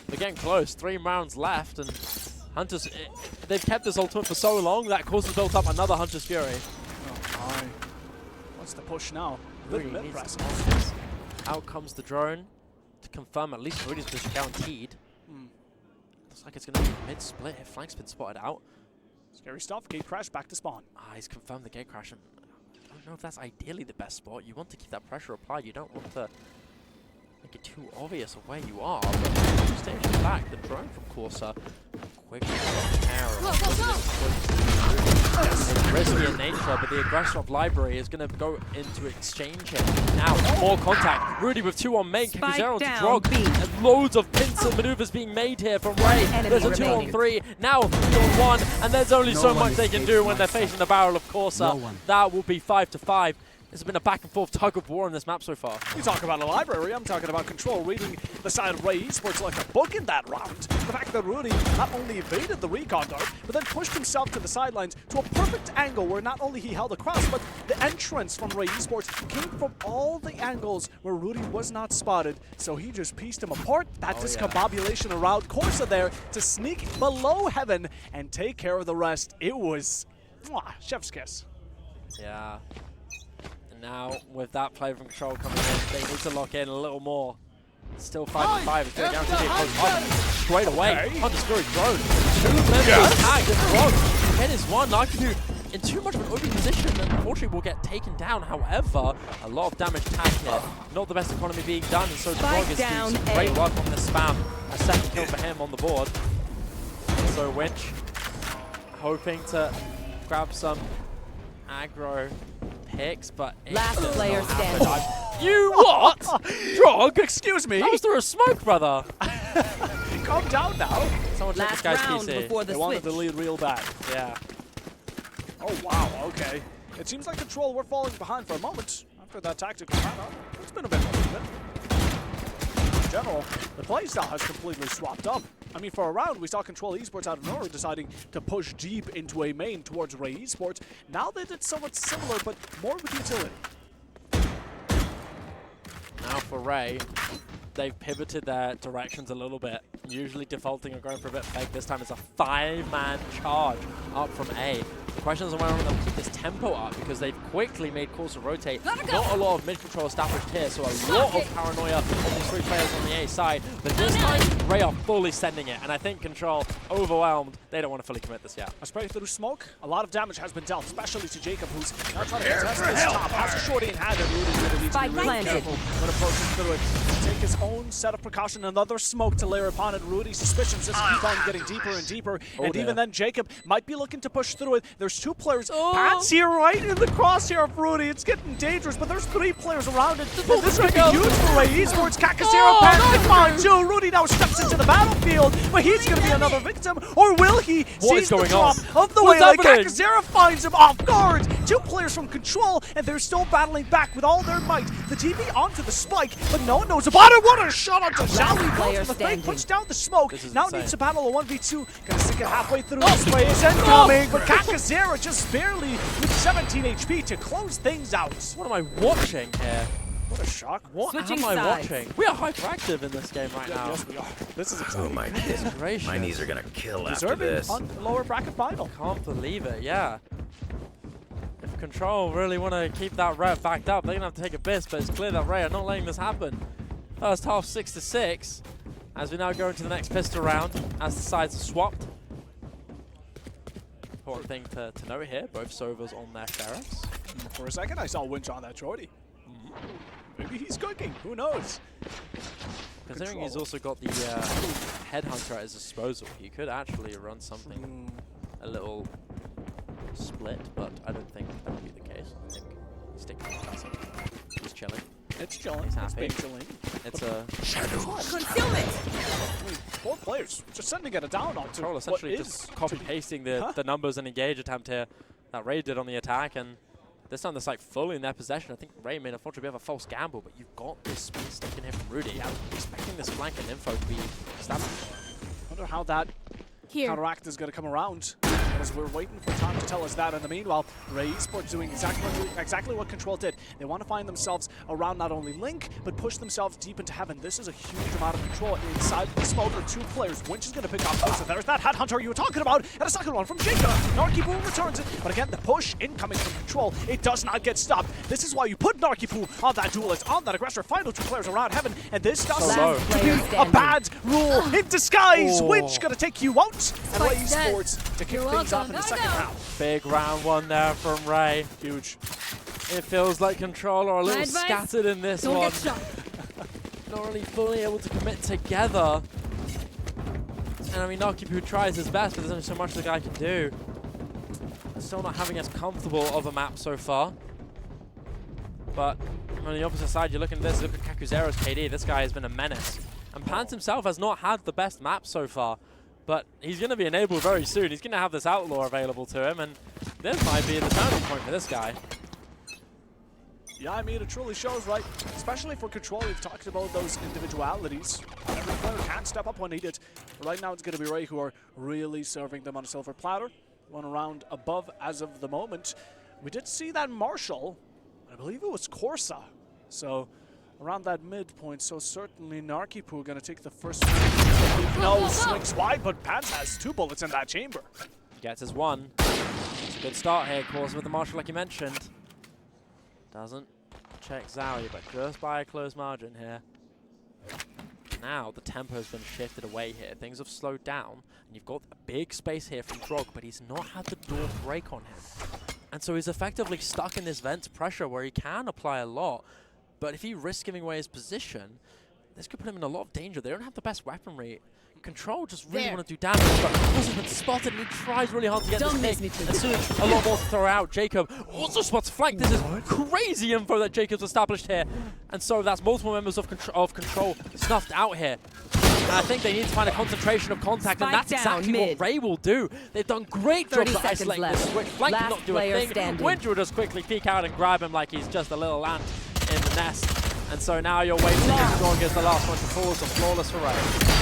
They're getting close. 3 rounds left, and Hunters, they've kept this ultimate for so long that Corsa's built up another Hunter's Fury. Oh my. What's the push now? Rudy Good mid needs press. to hold this. Out comes the drone to confirm at least Rudy's position guaranteed. Looks like it's going to be mid-split if Flank's been spotted out. Scary stuff. Gate crash back to spawn. He's confirmed the gate crash, and I don't know if that's ideally the best spot. You want to keep that pressure applied. You don't want to make it too obvious of where you are. But station back, the drone from Corsa quickly risky in nature, but the aggressor of Library is going to go into exchange here. Now, more contact. Rudy with 2 on main, KP0 to Drog. And loads of pincer maneuvers being made here from Ray. There's a 2 on 3, now 3 on 1, and there's only so much they can do when they're facing the barrel of Corsa. That will be 5 to 5. There's been a back and forth tug of war in this map so far. You talk about a Library, I'm talking about Control reading the side of REY Esports like a book in that round. The fact that Rudy not only evaded the recon dart, but then pushed himself to the sidelines to a perfect angle where not only he held across, but the entrance from REY Esports came from all the angles where Rudy was not spotted. So he just pieced him apart. That discombobulation around Corsa there to sneak below Heaven and take care of the rest. It was chef's kiss. Yeah. Now, with that play from Control coming in, they need to lock in a little more. Still 5 to 5. It's going to guarantee a close fight. Straight away, undiscouraged drone. 2 members tagged and Drog. Head is 1. Nakibu in too much of an OP position and unfortunately will get taken down. However, a lot of damage tagged here. Not the best economy being done, and so Drog is doing some great work on this spam. A second kill for him on the board. So Winch hoping to grab some aggro picks, but last player standing. You what? Drog? Excuse me? That was through a smoke, brother. Calm down now. Someone check this guy's PC. They wanted the lead real bad. Yeah. Oh wow, okay. It seems like Control were falling behind for a moment after that tactical timeout. It's been a bit more even. In general, the playstyle has completely swapped up. I mean, for a round, we saw Control Esports out of nowhere deciding to push deep into a main towards REY Esports. Now they did somewhat similar, but more with utility. Now for Ray, they've pivoted their directions a little bit. Usually defaulting or going for a bit fake. This time it's a 5-man charge up from A. The question is whether they'll keep this tempo up because they've quickly made Corsa rotate. Not a lot of mid-control established here, so a lot of paranoia on these 3 players on the A side. But this time, Ray are fully sending it, and I think Control, overwhelmed, they don't want to fully commit this yet. A spray through smoke. A lot of damage has been dealt, especially to Jacob, who's now trying to contest this top. Has a shorty in hand, and Rudy's going to need to be really careful when approaching through it. Take his own set of precaution, another smoke to layer upon it. Rudy's suspicions just keep on getting deeper and deeper, and even then Jacob might be looking to push through it. There's 2 players. Pat's here right in the crosshair of Rudy. It's getting dangerous, but there's 3 players around it. And this could be huge for REY Esports. Kakazero Pat finds 2. Rudy now steps into the battlefield, but he's going to be another victim, or will he? Seize the drop of the way. Kakazero finds him off guard. 2 players from Control, and they're still battling back with all their might. The TP onto the spike, but no one knows about it. What a shot onto Zowie. The fake puts down the smoke. Now needs to battle a 1v2. Gonna stick it halfway through. Spray is incoming, but Kakazero just barely with 17 HP to close things out. What am I watching here? What a shock. What am I watching? We are hyperactive in this game right now. Yes, we are. This is exciting. Oh my goodness. My knees are gonna kill after this. On lower bracket final. Can't believe it, yeah. If Control really want to keep that rep backed up, they're going to have to take a piss, but it's clear that Ray are not letting this happen. First half 6 to 6, as we now go into the next pistol round, as the sides are swapped. Important thing to note here, both Sovas on their sheriffs. For a second, I saw Winch on that shorty. Maybe he's cooking, who knows? Considering he's also got the headhunter at his disposal, he could actually run something a little split, but I don't think that would be the case. I think he's sticking with classic. He's chilling. It's chilling. He's happy. It's chilling. It's a Concealment. 4 players just sending it down onto Control, essentially just copy-pasting the numbers and engage attempt here that Ray did on the attack, and this time that's like fully in their possession. I think Ray made unfortunately a bit of a false gamble, but you've got this space taken here from Rudy. I'm expecting this flank and info to be established. Wonder how that counteract is going to come around. As we're waiting for time to tell us that. In the meanwhile, REY Esports doing exactly what Control did. They want to find themselves around not only Link, but push themselves deep into Heaven. This is a huge amount of control inside the smoke with 2 players. Winch is going to pick up close. There's that Headhunter you were talking about, and a second one from Jacob. Narkipu returns it, but again, the push incoming from Control, it does not get stopped. This is why you put Narkipu on that duelist, on that aggressor. Final 2 players around Heaven, and this does be a bad rule in disguise. Winch going to take you out, and REY Esports to kick things off in the second round. Big round 1 there from Ray. Huge. It feels like Control are a little scattered in this one. Not not really fully able to commit together. And I mean, Nakipu tries his best, but there's only so much the guy can do. Still not having as comfortable of a map so far. But on the opposite side, you look at this, look at Kakuzero's KD. This guy has been a menace. And Pants himself has not had the best map so far. But he's going to be enabled very soon. He's going to have this Outlaw available to him, and this might be the turning point for this guy. Yeah, I mean, it truly shows, right? Especially for Control, we've talked about those individualities. Every player can step up when needed. Right now, it's going to be REY who are really serving them on a silver platter. 1 round above as of the moment. We did see that Marshall, I believe it was Corsa. So around that midpoint, so certainly Narkipu going to take the first round. No, swings wide, but Pants has 2 bullets in that chamber. Gets his 1. It's a good start here, Corsa with the Marshall like you mentioned. Doesn't check Zowie, but just by a close margin here. Now the tempo has been shifted away here. Things have slowed down, and you've got a big space here from Drog, but he's not had the door break on him. And so he's effectively stuck in this vent pressure where he can apply a lot, but if he risks giving away his position, this could put him in a lot of danger. They don't have the best weaponry. Control just really want to do damage, but also been spotted, and he tries really hard to get this pick. And soon, a lot more to throw out. Jacob also spots flank. This is crazy info that Jacob's established here. And so that's multiple members of Control snuffed out here. And I think they need to find a concentration of contact, and that's exactly what REY will do. They've done great job to isolate this switch. Flank cannot do a thing. Winter will just quickly peek out and grab him like he's just a little ant in the nest. And so now you're waiting as Strong as the last one to fall, so flawless for REY.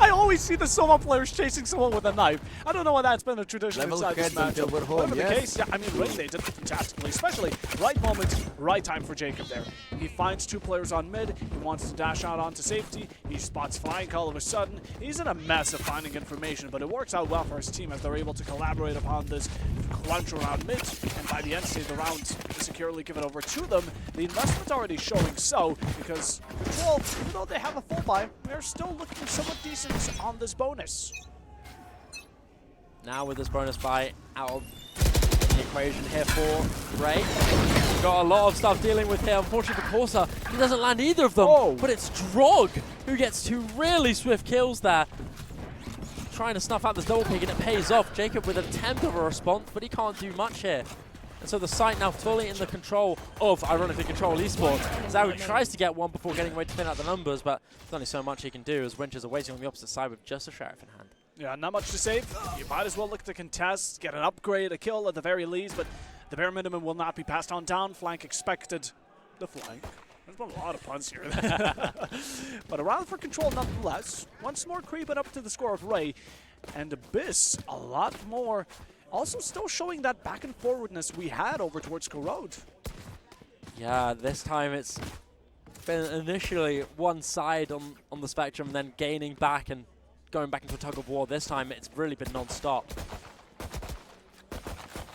I always see the Soma players chasing someone with a knife. I don't know why that's been a tradition inside this matchup. Whatever the case, yeah, I mean, REY, they did it fantastically, especially right moment, right time for Jacob there. He finds 2 players on mid, he wants to dash out onto safety, he spots Flank all of a sudden. He's in a mess of finding information, but it works out well for his team as they're able to collaborate upon this crunch around mid, and by the end state, the round is securely given over to them. The investment's already showing so, because Control, even though they have a full buy, they're still looking somewhat decent on this bonus. Now with this bonus buy out of the equation here for REY. Got a lot of stuff dealing with here. Unfortunately for Corsa, he doesn't land either of them, but it's Drog who gets 2 really swift kills there. Trying to snuff out this double pick, and it pays off. Jacob with an attempt of a response, but he can't do much here. And so the site now fully in the control of, ironically, Control Esports. Zowie tries to get one before getting away to thin out the numbers, but there's only so much he can do as Winters are waiting on the opposite side with just a Sheriff in hand. Yeah, not much to save. You might as well look to contest, get an upgrade, a kill at the very least, but the bare minimum will not be passed on down. Flank expected. The flank. There's been a lot of puns here. But a round for Control nonetheless. Once more creeping up to the score of REY. And Abyss, a lot more. Also still showing that back and forwardness we had over towards Corrode. Yeah, this time it's been initially one side on the spectrum, then gaining back and going back into a tug of war. This time it's really been non-stop.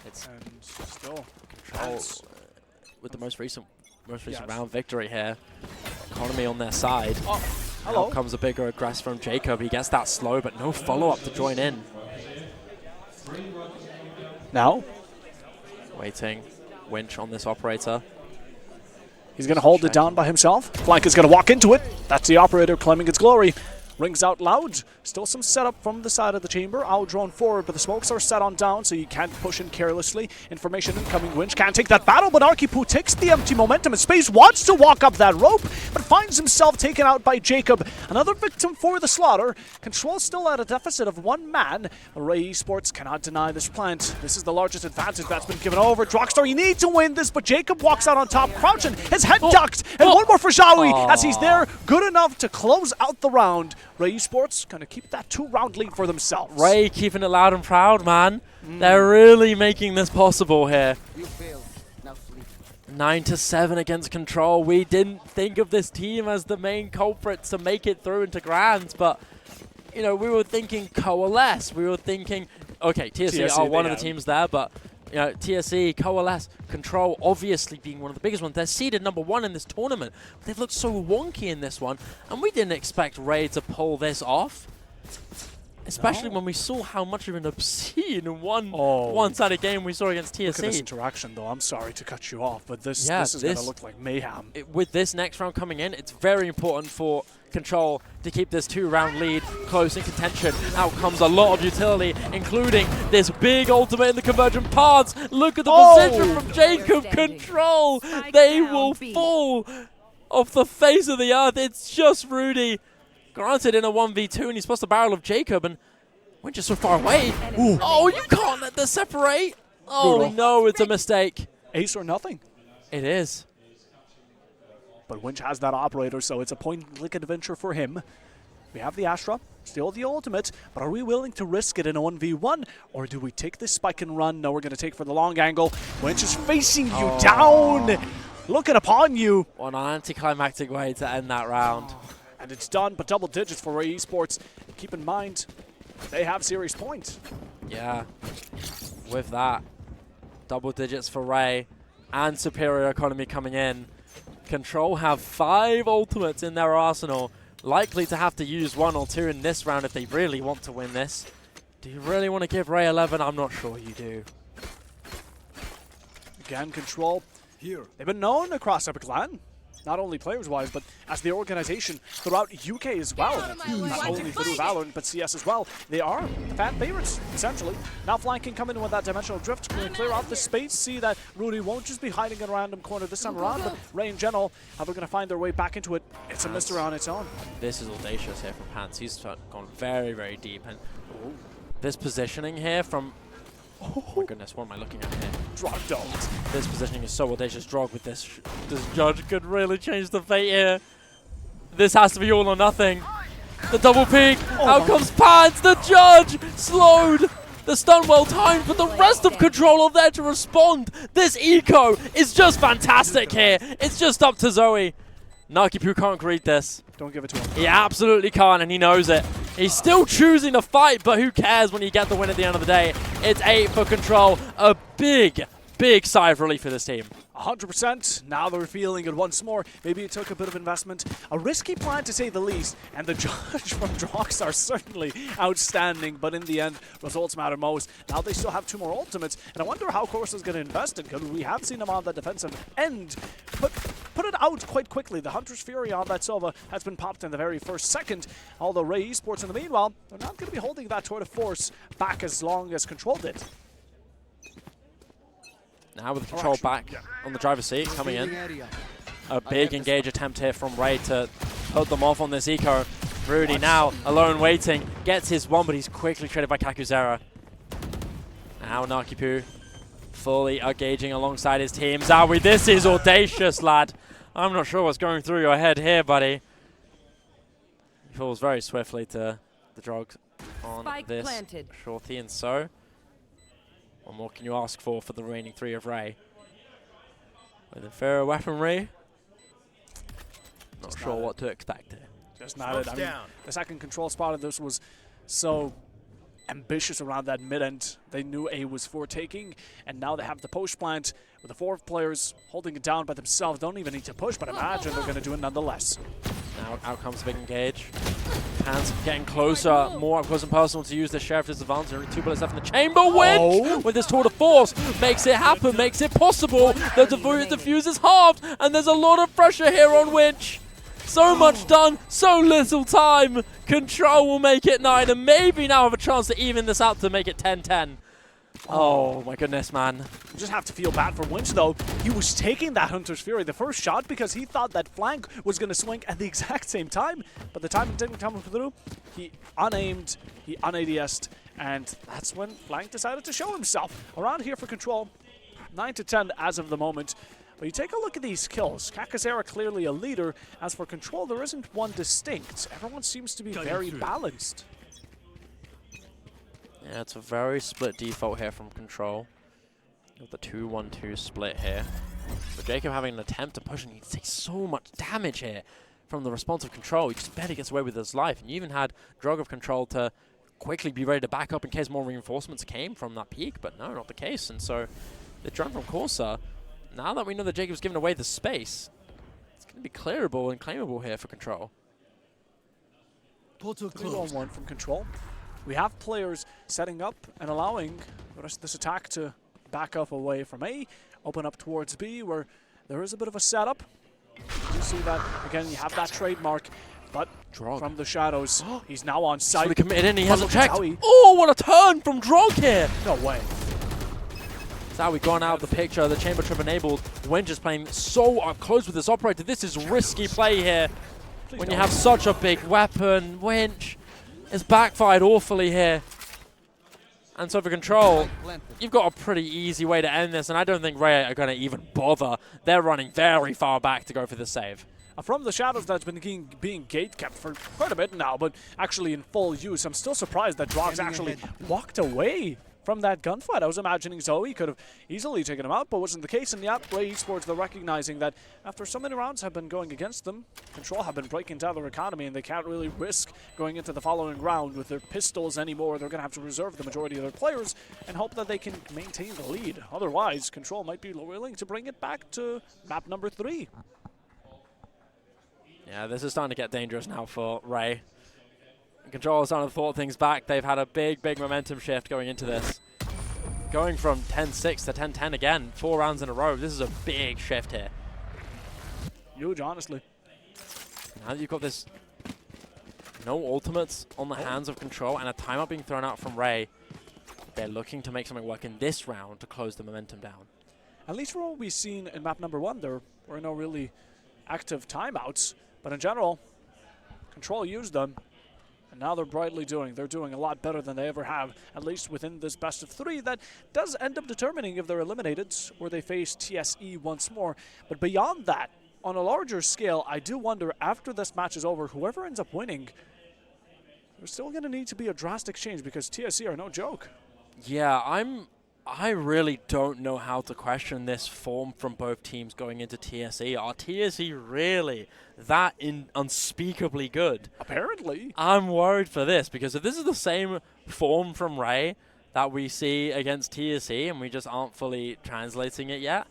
It's and still Control with the most recent round victory here. Economy on their side. Oh, hello. Out comes a bigger aggress from Jacob. He gets that slow, but no follow-up to join in. Now, waiting. Winch on this operator. He's going to hold it down by himself. Flank is going to walk into it. That's the operator claiming its glory. Rings out loud. Still some setup from the side of the chamber. Owl drone forward, but the smokes are set on down, so you can't push in carelessly. Information incoming. Winch can't take that battle, but Arkipu takes the empty momentum in space, wants to walk up that rope, but finds himself taken out by Jacob. Another victim for the slaughter. Control still at a deficit of 1 man. REY Esports cannot deny this plant. This is the largest advantage that's been given over. Drogstar, you need to win this, but Jacob walks out on top, crouching, his head ducked, and one more for Zowie as he's there, good enough to close out the round. REY Esports going to keep that 2-round lead for themselves. REY keeping it loud and proud, man. They're really making this possible here. 9-7 against Control. We didn't think of this team as the main culprit to make it through into Grands, but you know, we were thinking Coalesce. We were thinking, okay, TSC are one of the teams there, but you know, TSC, Coalesce, Control, obviously being one of the biggest ones. They're seeded #1 in this tournament. They've looked so wonky in this one, and we didn't expect REY to pull this off. Especially when we saw how much of an obscene one-sided game we saw against TSC. Look at this interaction, though. I'm sorry to cut you off, but this is going to look like mayhem. With this next round coming in, it's very important for Control to keep this 2-round lead close in contention. Out comes a lot of utility, including this big ultimate in the convergent paths. Look at the position from Jacob. Control. They will fall off the face of the earth. It's just Rudy. Granted in a 1v2, and he's supposed to barrel of Jacob, and went just so far away. Oh, you can't let this separate. Oh, no, it's a mistake. Ace or nothing. It is. But Winch has that operator, so it's a point-and-click adventure for him. We have the Astra, still the ultimate, but are we willing to risk it in a 1v1, or do we take this spike and run? No, we're going to take for the long angle. Winch is facing you down, looking upon you. What an anticlimactic way to end that round. And it's done, but double digits for REY Esports. Keep in mind, they have series points. Yeah, with that, double digits for REY and superior economy coming in. Control have 5 ultimates in their arsenal, likely to have to use 1 or 2 in this round if they really want to win this. Do you really want to give REY 11? I'm not sure you do. Again, Control. Here. They've been known across Epic LAN, not only players-wise, but as the organization throughout UK as well. Not only through Valorant, but CS as well. They are fan favorites, essentially. Now Flank can come in with that dimensional drift, clear out the space, see that Rudy won't just be hiding in a random corner this time around, but REY in general, how they're going to find their way back into it. It's a mystery on its own. This is audacious here from Pants. He's gone very, very deep. And this positioning here from... Oh my goodness, what am I looking at here? Drog don't. This positioning is so audacious. Drog with this judge could really change the fate here. This has to be all or nothing. The double peek. Out comes Pants. The judge slowed. The stun well timed, but the rest of Control are there to respond. This eco is just fantastic here. It's just up to Zoe. Nakipu can't read this. Don't give it to him. He absolutely can't, and he knows it. He's still choosing to fight, but who cares when you get the win at the end of the day? It's 8 for Control. A big, big sigh of relief for this team. 100%. Now they're feeling it once more. Maybe it took a bit of investment. A risky plan, to say the least. And the judge from Drox are certainly outstanding. But in the end, results matter most. Now they still have 2 more ultimates. And I wonder how Corsa's going to invest in, because we have seen them on the defensive end. But put it out quite quickly. The Hunter's Fury on that Sova has been popped in the very first second. Although REY Esports, in the meanwhile, they're not going to be holding that tour de force back as long as Control did. Now with Control back on the driver's seat, coming in. A big engage attempt here from REY to put them off on this eco. Rudy now alone waiting, gets his 1, but he's quickly traded by Kakuzera. Now Nakipu fully engaging alongside his team. Zawi, this is audacious, lad. I'm not sure what's going through your head here, buddy. He falls very swiftly to the Drog on this Shorty, and so... what more can you ask for the remaining 3 of REY? With inferior weaponry, not sure what to expect here. Just not it. I mean, the second Control spot of this was so ambitious around that mid-end. They knew A was for taking, and now they have the push plant with the 4 players holding it down by themselves. Don't even need to push, but imagine they're going to do it nonetheless. Now out comes the big engage. Hands getting closer, more up close and personal to use the Sheriff disadvantage. Only 2 bullets left in the chamber. Winch with this tour de force makes it happen, makes it possible. The defuse is halved, and there's a lot of pressure here on Winch. So much done, so little time. Control will make it 9, and maybe now have a chance to even this out to make it 10-10. Oh my goodness, man. You just have to feel bad for Winch, though. He was taking that Hunter's Fury, the first shot, because he thought that flank was going to swing at the exact same time. But the time it didn't come through, he unaimed, he un-ADS'd, and that's when flank decided to show himself. Around here for Control, 9-10 as of the moment. But you take a look at these kills. Kakuzera clearly a leader. As for Control, there isn't one distinct. Everyone seems to be very balanced. Yeah, it's a very split default here from Control. With the 2-1-2 split here. But Jacob having an attempt to push, and he takes so much damage here from the response of Control. He just barely gets away with his life. And you even had Drog of Control to quickly be ready to back up in case more reinforcements came from that peak. But no, not the case. And so the drone from Corsa, now that we know that Jacob's given away the space, it's going to be clearable and claimable here for Control. 3-1-1 from Control. we have players setting up and allowing the rest of this attack to back up away from A, open up towards B, where there is a bit of a setup. You see that, again, you have that trademark, but from the shadows, he's now on site. He's committed in, he hasn't checked. Zowie. Oh, what a turn from Drog here! No way. Zowie gone out of the picture, the chamber trip enabled. Winch is playing so up close with this operator. This is risky play here. When you have such a big weapon, Winch is backfired awfully here. And so for Control, you've got a pretty easy way to end this, and I don't think REY are going to even bother. They're running very far back to go for the save. From the shadows, that's been being gate kept for quite a bit now, but actually in full use. I'm still surprised that Drog's actually walked away from that gunfight. I was imagining Zowie could have easily taken him out, but wasn't the case. And yet, REY Esports, they're recognizing that after so many rounds have been going against them, Control have been breaking down their economy, and they can't really risk going into the following round with their pistols anymore. They're going to have to reserve the majority of their players and hope that they can maintain the lead. Otherwise, Control might be willing to bring it back to map number 3. Yeah, this is starting to get dangerous now for REY. Control is starting to thought things back. They've had a big momentum shift going into this. Going from 10-6 to 10-10 again, 4 rounds in a row. This is a big shift here. Huge, honestly. Now that you've got this no ultimates on the hands of Control and a timeout being thrown out from REY, they're looking to make something work in this round to close the momentum down. At least for what we've seen in map number 1, there were no really active timeouts. But in general, Control used them, and now they're they're doing a lot better than they ever have, at least within this best of 3. That does end up determining if they're eliminated or they face TSE once more. But beyond that, on a larger scale, I do wonder, after this match is over, whoever ends up winning, there's still going to need to be a drastic change, because TSE are no joke. Yeah, I really don't know how to question this form from both teams going into TSE. Are TSE really that unspeakably good? Apparently. I'm worried for this, because if this is the same form from REY that we see against TSE and we just aren't fully translating it yet,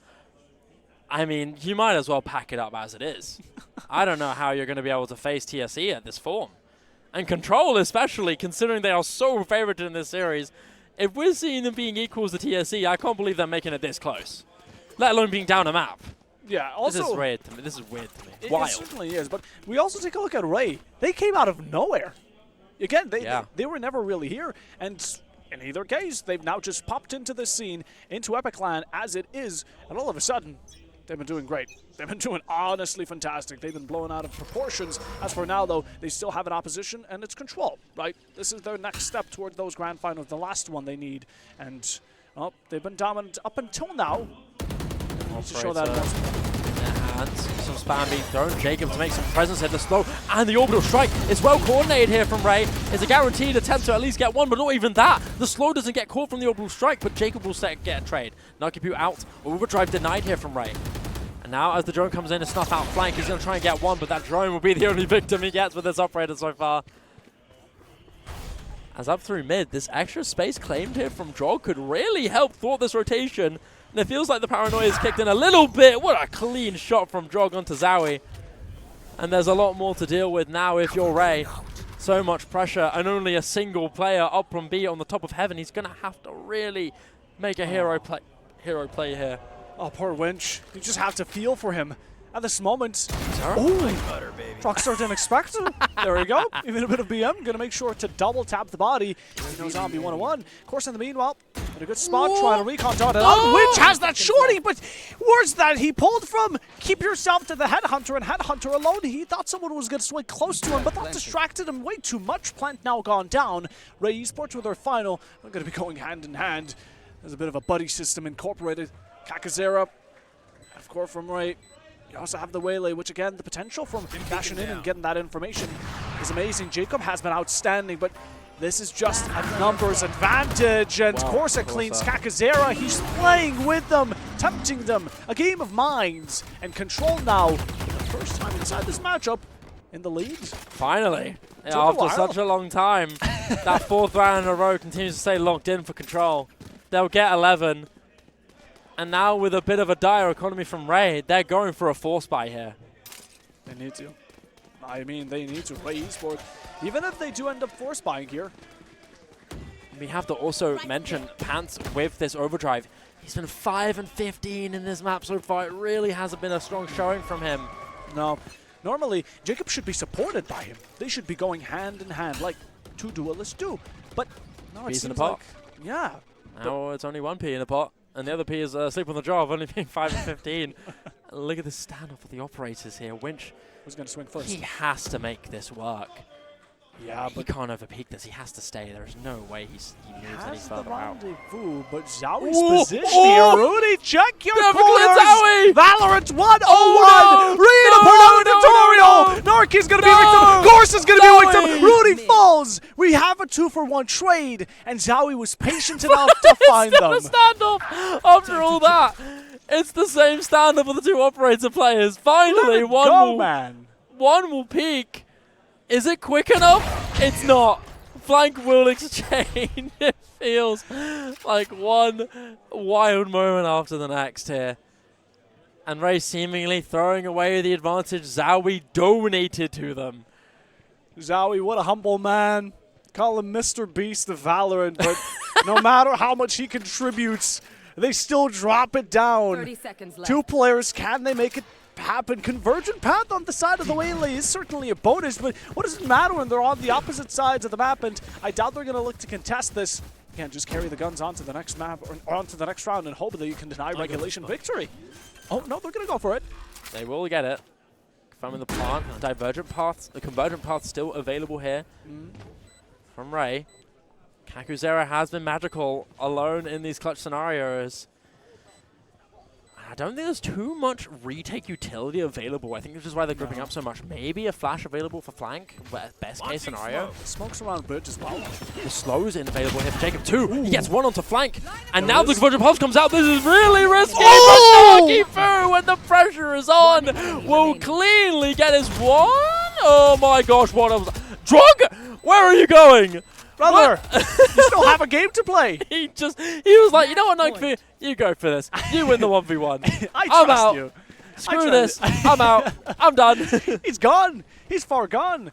I mean, you might as well pack it up as it is. I don't know how you're going to be able to face TSE at this form. And Control especially, considering they are so favorited in this series. If we're seeing them being equals to TSE, I can't believe they're making it this close, let alone being down a map. Yeah, also... This is weird to me. This is weird to me. It Wild. certainly is, but we also take a look at REY. They came out of nowhere. Again, they were never really here, and in either case, they've now just popped into the scene, into Epic Land as it is, and all of a sudden, they've been doing great. They've been doing honestly fantastic. They've been blown out of proportions. As for now, though, they still have an opposition, and it's Control, right? This is their next step toward those grand finals, the last one they need. And, well, they've been dominant up until now. To show that some spam being thrown. Jacob to make some presence at the slow. And the orbital strike is well coordinated here from REY. It's a guaranteed attempt to at least get one, but not even that. The slow doesn't get caught from the orbital strike, but Jacob will get a trade. Nukipu out. Overdrive denied here from REY. And now as the drone comes in to snuff out flank, he's going to try and get one, but that drone will be the only victim he gets with this operator so far. As up through mid, this extra space claimed here from Drog could really help thwart this rotation. And it feels like the paranoia is kicked in a little bit. What a clean shot from Drog onto Zowie. And there's a lot more to deal with now if you're REY. So much pressure and only a single player up from B on the top of heaven. He's going to have to really make a hero play here. Oh, poor Winch. You just have to feel for him. At this moment, oh, Rockstar didn't expect it. There we go. Even a bit of BM. Going to make sure to double tap the body. You know, Zombie 101. Of course, in the meanwhile, in a good spot, trying to recon dot it out. Winch has that shorty, but where's that he pulled from? Keep yourself to the Headhunter, and Headhunter alone. He thought someone was going to swing close to him, but that distracted him way too much. Plant now gone down. REY Esports with their final. They're going to be going hand in hand. There's a bit of a buddy system incorporated. Kakazera, of course, from REY. You also have the Waylay, which again, the potential from dashing in and getting that information is amazing. Jacob has been outstanding, but this is just a numbers advantage. And Corsa cleans Kakazera. He's playing with them, tempting them. A game of minds. And Control now, for the first time inside this matchup, in the lead. Finally. Yeah, after such a long time, that 4th round in a row continues to stay locked in for Control. They'll get 11. And now with a bit of a dire economy from REY, they're going for a force buy here. They need to. I mean, they need to. REY Esports, even if they do end up force buying here, We have to also mention Pants with this overdrive. He's been 5 and 15 in this map so far. It really hasn't been a strong showing from him. No. Normally, Jacob should be supported by him. They should be going hand in hand like two duelists do. But no, it P's in a seems pot. like... Yeah. Now it's only 1 P in a pot. And the other P is asleep on the job, only being 5 and 15. Look at the standoff of the operators here. Winch, Who's going to swing first? he has to make this work. Yeah, He but can't overpeak this. He has to stay. There's no way he moves any has the further out. rendezvous, but Zowy's Ooh, position oh! here. Rudy, check your Never corners. cleared Zowie! Valorant 101. Oh, no! Read a No, Narki's going to be No! victim. Gorse is going to be Zowie! victim. Rudy falls. We have a 2-for-1 trade, and Zowie was patient enough to find them. It's still a standoff after all that. It's the same standoff of the two operator players. Finally, one will peak. Is it quick enough? It's not. Flank will exchange. It feels like one wild moment after the next here. And REY seemingly throwing away the advantage Zowie donated to them. Zowie, what a humble man. Call him Mr. Beast of Valorant, but no matter how much he contributes, they still drop it down. 30 seconds left. 2 players, can they make it happen? Convergent path on the side of the waylay is certainly a bonus, but what does it matter when they're on the opposite sides of the map? And I doubt they're going to look to contest this. Can't just carry the guns onto the next map or onto the next round and hope that you can deny regulation victory. Oh no, they're going to go for it. They will get it. Confirming the plant. Divergent paths. The convergent path still available here from REY. Kakuzera has been magical alone in these clutch scenarios. I don't think there's too much retake utility available. I think this is why they're gripping up so much. Maybe a flash available for flank, best case scenario. Smokes around bridge as well. The slow is available here for Jacob too. He gets one onto flank, and now the convergent pulse comes out. This is really risky. But Naki Fu, when the pressure is on, will cleanly get his one. Oh my gosh, what was that? Drug? Where are you going? Brother, you still have a game to play. He was like, you know what, Naki Fu? You go for this. You win the 1v1. I I'm trust out. you. Screw this. I'm out. I'm done. He's gone. He's far gone.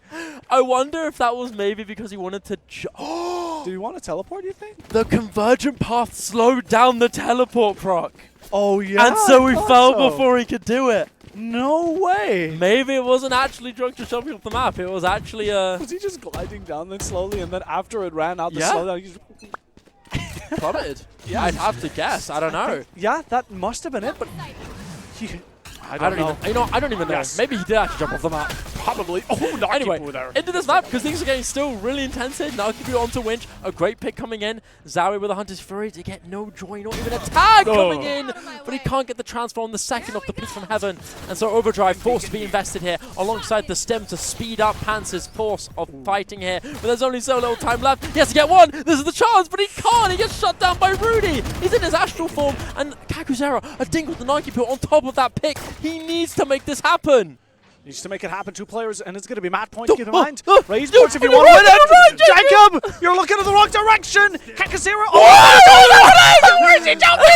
I wonder if that was maybe because he wanted to... Do you want to teleport, you think? The convergent path slowed down the teleport proc. Oh, yeah. And so I he thought fell so. before he could do it. No way. Maybe it wasn't actually drunk to jumping off the map. It was actually Was he just gliding down then slowly, and then after it ran out the Yeah. slow down, he just... plummeted. Yeah, I'd have to guess. I don't know. Yeah, that must have been it, but... I I don't know. even. You know, I don't even know. Yes. Maybe he did actually jump off the map. Probably. Oh, Naki Anyway, Fu there. into this map because things are getting still really intense here. Naki Fu onto Winch. A great pick coming in. Zowie with a Hunter's Fury to get no joy, not even a tag coming in. But he can't get the transfer on the second off the piece from heaven. And so Overdrive forced to be invested here alongside the stem to speed up Pants's force of fighting here. But there's only so little time left. He has to get one. This is the chance, but he can't. He gets shut down by Rudy. He's in his astral form. And Kakuzera, a ding with the Nike Fu on top of that pick. He needs to make this happen. Needs to make it happen. 2 players, and it's going to be mat points. Keep in mind. Raise You're points if you on want to the win right it. direction, Jacob, you're looking in the wrong direction. Kakuzera. Oh, where is he jumping?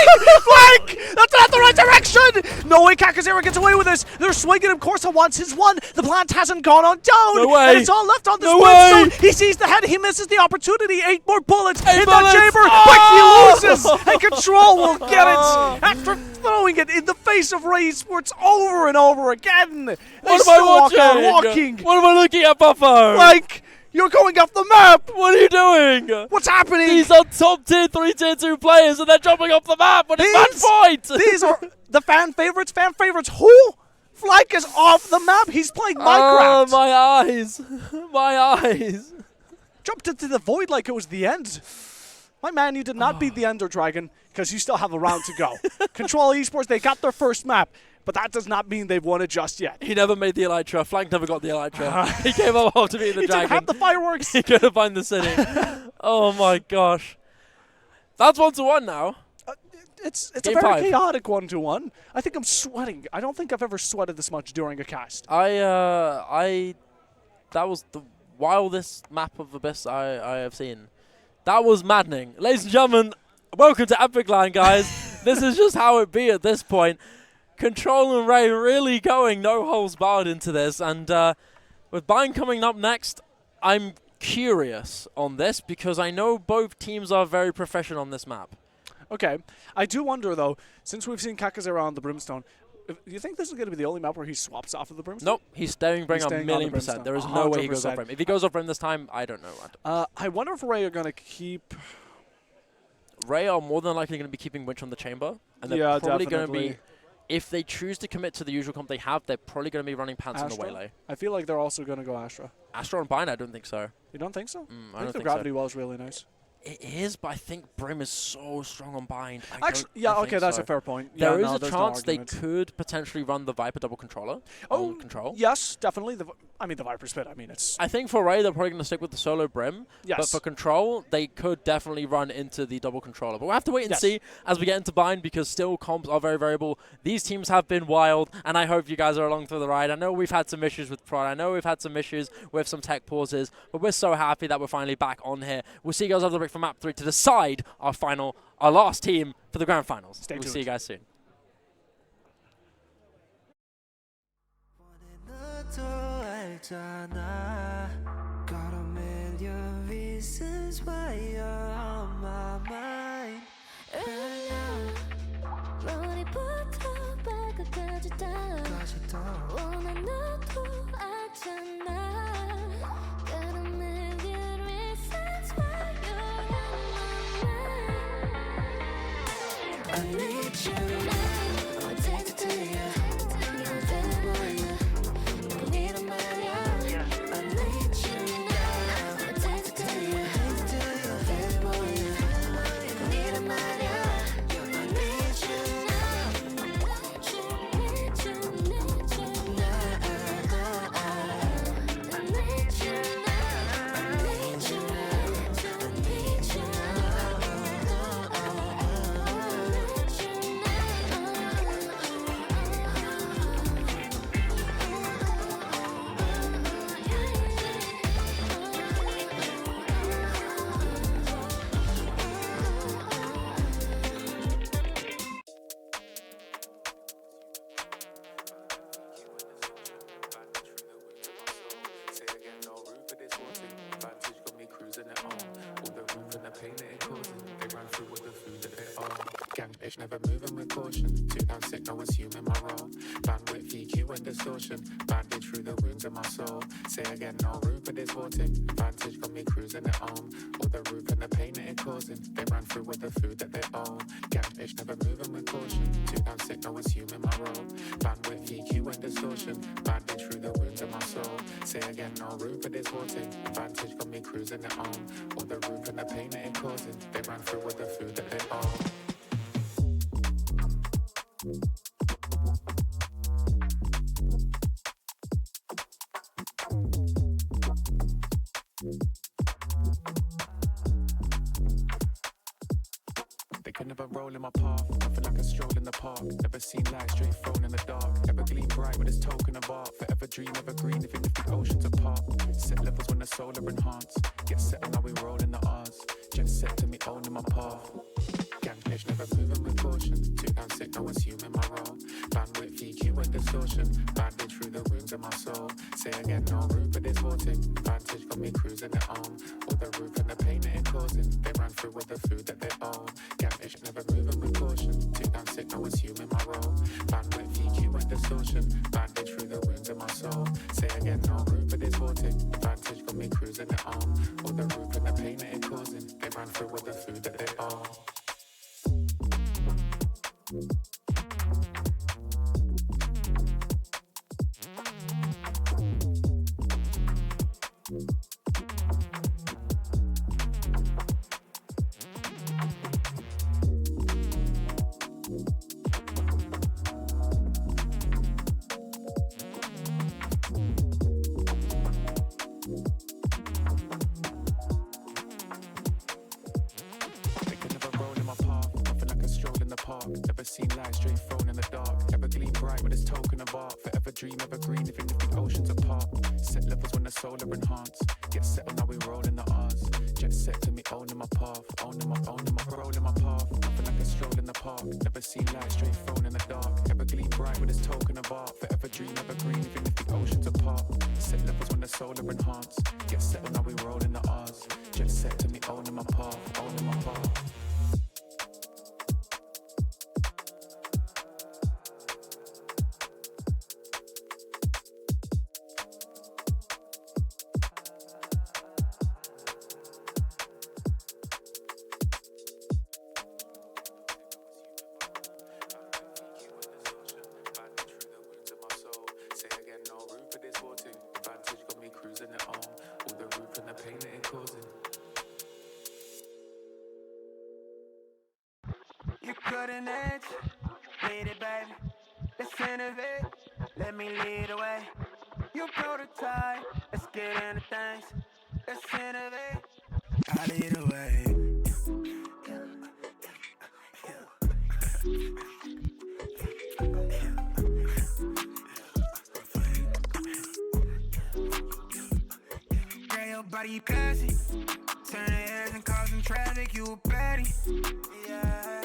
Flank! That's not the right direction. No way Kakuzera gets away with this. They're swinging him. Corsa wants his one. The plant hasn't gone on down. No way. And it's all left on this No one. way. He sees the head. He misses the opportunity. 8 more bullets in bullets. that chamber. Oh. But he loses. And Control will get it after throwing it in the face of REY Sports over and over again. They What am still walk I on watching? walking. What am I looking at, Buffo? Like, you're going off the map. What are you doing? What's happening? These are top tier 3, tier 2 players, and they're jumping off the map when it's match point. These are the fan favorites. Fan favorites. Who? Flyke is off the map. He's playing Minecraft. Oh, my eyes. My eyes. Jumped into the void like it was the end. My man, you did not beat the Ender Dragon because you still have a round to go. Control Esports, they got their first map, but that does not mean they've won it just yet. He never made the Elytra. Flank never got the Elytra. He came up after beating the He dragon. didn't have the fireworks. He couldn't find the city. Oh my gosh. That's 1-1 now. It's Game a very 5. chaotic 1-1. I think I'm sweating. I don't think I've ever sweated this much during a cast. That was the wildest map of Abyss I have seen. That was maddening. Ladies and gentlemen, welcome to Epic Land, guys. This is just how it be at this point. Control and REY really going no holes barred into this, and with Bind coming up next, I'm curious on this because I know both teams are very proficient on this map. Okay. I do wonder, though, since we've seen Kakazera on the Brimstone, do you think this is going to be the only map where he swaps off of the Brimstone? Nope, he's staying Bring He's staying on the 1,000,000%. Brimstone. There is no way he goes 100%. off Brim. If he goes off Brim this time, I don't know. I wonder if REY are going to keep... REY are more than likely going to be keeping Winch on the chamber, and they're Yeah, probably going to definitely. be, if they choose to commit to the usual comp they have, they're probably going to be running Pants on the Astra? Waylay. I feel like they're also going to go Astra. Astra and Bind, I don't think so. You don't think so? I I don't think the think gravity so. wall is really nice. It is, but I think Brim is so strong on Bind. Actually, yeah, okay, that's a fair point. Yeah, There is no, a there's no chance they argument. could potentially run the Viper double controller on control. Yes, definitely. I mean, the Viper Spit, I mean, it's... I think for REY, they're probably going to stick with the solo Brim. Yes. But for control, they could definitely run into the double controller. But we'll have to wait and Yes. see as we get into Bind because still comps are very variable. These teams have been wild, and I hope you guys are along for the ride. I know we've had some issues with Prod. I know we've had some issues with some tech pauses, but we're so happy that we're finally back on here. We'll see you guys after the break from Map 3 to decide our last team for the Grand Finals. Stay tuned. We'll see you guys soon. Got a million reasons why you're on my mind. 머리부터 발끝까지 다 원한다고 알잖아. Got a million reasons why you're on my mind. I need you now. I'm addicted to you. You're very boy. You need a man. I need you now. I'm addicted to you. You're very boy. You need a man. Never moving with caution. Too damn sick, no assuming my role. Bandwidth, EQ, and distortion. Bandage through the wounds of my soul. Say again, no room for this haunting. Advantage got me cruising at home. All the roof and the pain it causing. They ran through with the food that they own. Gambish, never moving with caution. Too damn sick, no assuming my role. Bandwidth, EQ, and distortion. Bandage through the wounds of my soul. Say again, no room for this haunting. Advantage got me cruising at home. All the roof and the pain it causing. They ran through with the food that they own. They could never roll in my path, nothing like a stroll in the park. Never seen light straight thrown in the dark. Ever gleam bright with its token of art. Forever dream, ever green, even if the oceans apart. Set levels when the solar enhance. Get set and now we roll in the R's. Jet set to me owning my path. Gambish, never moving with caution. Too damn sick, no assuming my role. Bandwidth, EQ, and distortion. Bandage through the wounds of my soul. Say again, no room for this haunting. Advantage got me cruising at home. All the roof and the pain it causing. They ran through with the food that they own. Gambish, never moving with caution. Too damn sick, no assuming my role. Bandwidth, EQ, and distortion. Bandage through the wounds of my soul. Say again, no room for this haunting. Advantage got me cruising at home. All the roof and the pain it causing. They ran through with the food that they own. Never seen light straight thrown in the dark. Ever gleam bright with its token of art. Forever dream, ever green, even if the oceans apart. Set levels when the solar enhance. Get settled, now we roll in the R's. Jet set to me owning my path. Owning my rolling my path. Nothing like a stroll in the park. Never seen light straight thrown in the dark. Ever gleam bright with its token of art. Forever dream, ever green, even if the oceans apart. Set levels when the solar enhanced. Get set and now we roll in the R's. Jet set to me owning my path, owning my path. You couldn't edge, lead it, baby. Let's innovate, let me lead the way. You prototype, let's get into things. Let's innovate, I lead the way. Girl, your body classy. Turn the heads and causing traffic, you a baddie. Yeah.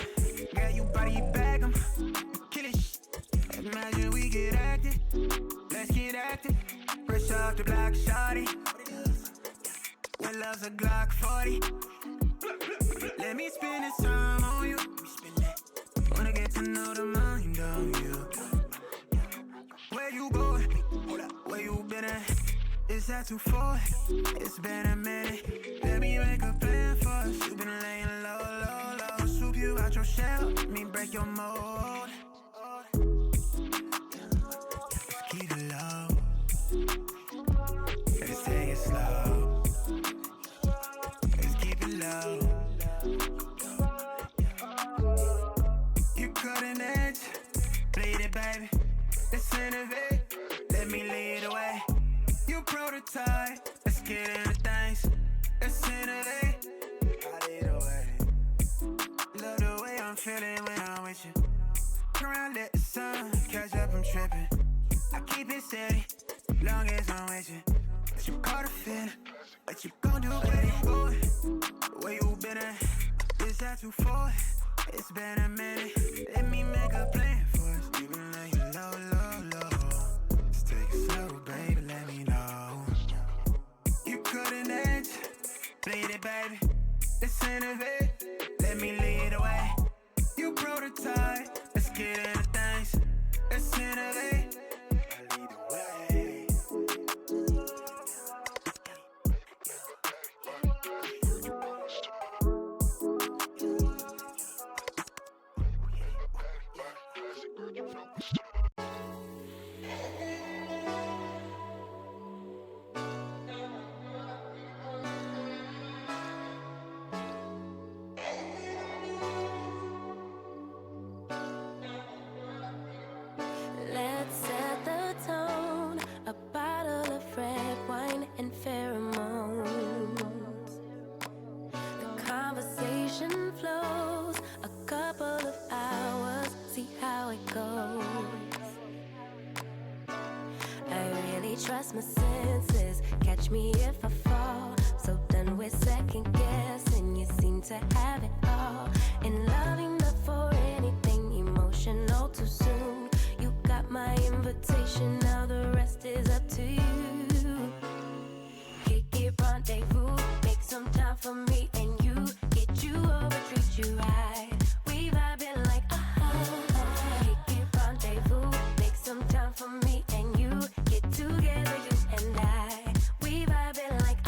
Girl, you body bag 'em. Kill it. Imagine we get active. Let's get active. Fresh off the block, shawty. Well, love's a Glock 40. Let me spend this time on you. Wanna get to know the mind of you. Where you going? Where you been at? Is that too far? It's been a minute. Let me make a plan for us. You been laying low, low, low. Swoop you out your shell. Let me break your mold. Keep it low. Let's take it slow. Let's keep it low. You cutting edge. Bleed it, baby. Let's innovate. Let me lead the way. You prototype, let's get into things. Let's innovate, I lead the way. Love the way I'm feeling when I'm with you. Turn around, let the sun catch up, I'm tripping. I keep it steady, long as I'm with you. But you caught a feeling, what you gon' do, where you going? Where you been at? Is that too far? It's been a minute. Let me make a plan for us. You been laying low, low, low. Let's take it slow, baby, let me know. You couldn't edge, bleed it, baby. Let's innovate, let me lead the way. You prototype, let's get into things. Let's innovate, I lead the way. Let's set the tone. A bottle of red wine and pheromones. The conversation flows. A couple of hours, see how it goes. I really trust my senses. Catch me if I fall. So done with second guessing. You seem to have it all. In loving the for anything emotional too soon. You got my invitation, now the rest is up to you. Kick it, rendezvous, make some time for me and you. Get you over, treat you right. We vibing like Kick it, rendezvous, make some time for me and you. Get together, you and I. We vibing like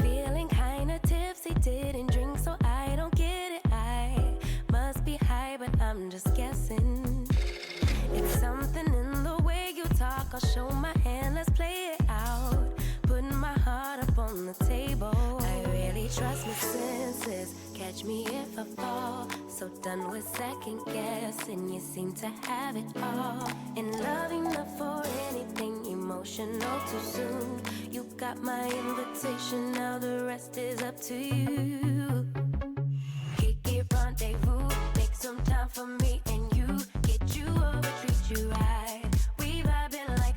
Feeling kinda tipsy, didn't drink, so I don't get it. I must be high, but I'm just guessing. It's something in the way you talk. I'll show my hand, let's play it out. Putting my heart up on the table. I really trust my senses. Catch me if I fall. So done with second guessing. You seem to have it all. In loving the for anything emotional too soon. You got my invitation, now the rest is up to you. Kick it, rendezvous, make some time for me and you. Get you over, treat you right. We vibing like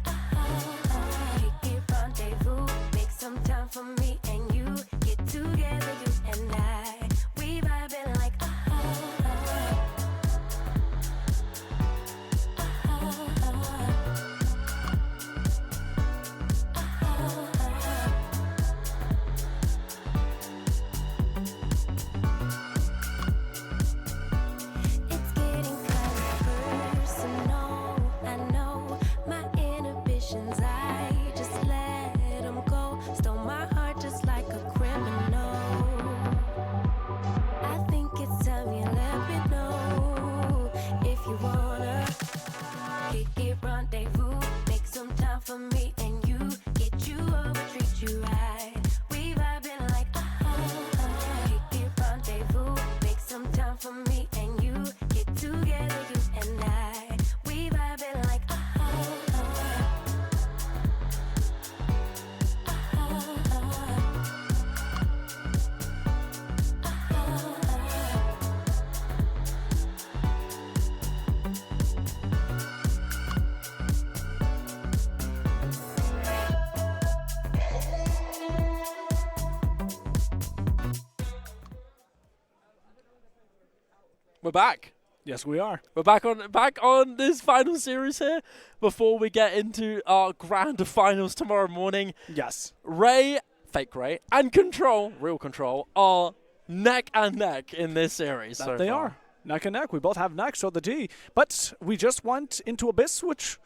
We're back. Yes, we are. We're back on this final series here before we get into our grand finals tomorrow morning. Yes. REY, fake REY, and Control, real Control, are neck and neck in this series. That so they far. are. Neck and neck. We both have neck, so the D. But we just went into Abyss, which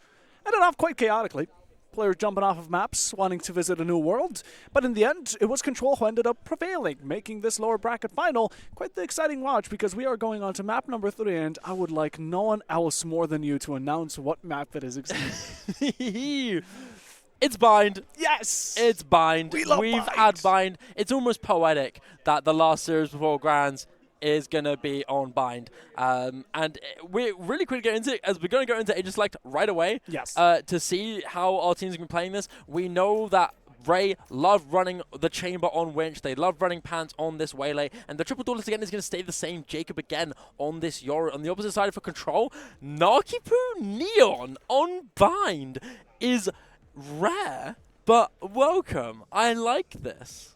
ended off quite chaotically. Players jumping off of maps, wanting to visit a new world. But in the end, it was Control who ended up prevailing, making this lower bracket final quite the exciting watch, because we are going on to map number 3, and I would like no one else more than you to announce what map it is exactly. It's Bind. Yes! It's Bind. We've had Bind. It's almost poetic that the last series before Grands is going to be on Bind. And we're really quick to get into it, as we're going to go into Agent Select right away. Yes. To see how our teams are going to be playing this. We know that REY love running the Chamber on Winch. They love running Pants on this Waylay. And the triple duelist again is going to stay the same. Jacob again on this Yoru. On the opposite side for Control, Narkipu Neon on Bind is rare, but welcome. I like this.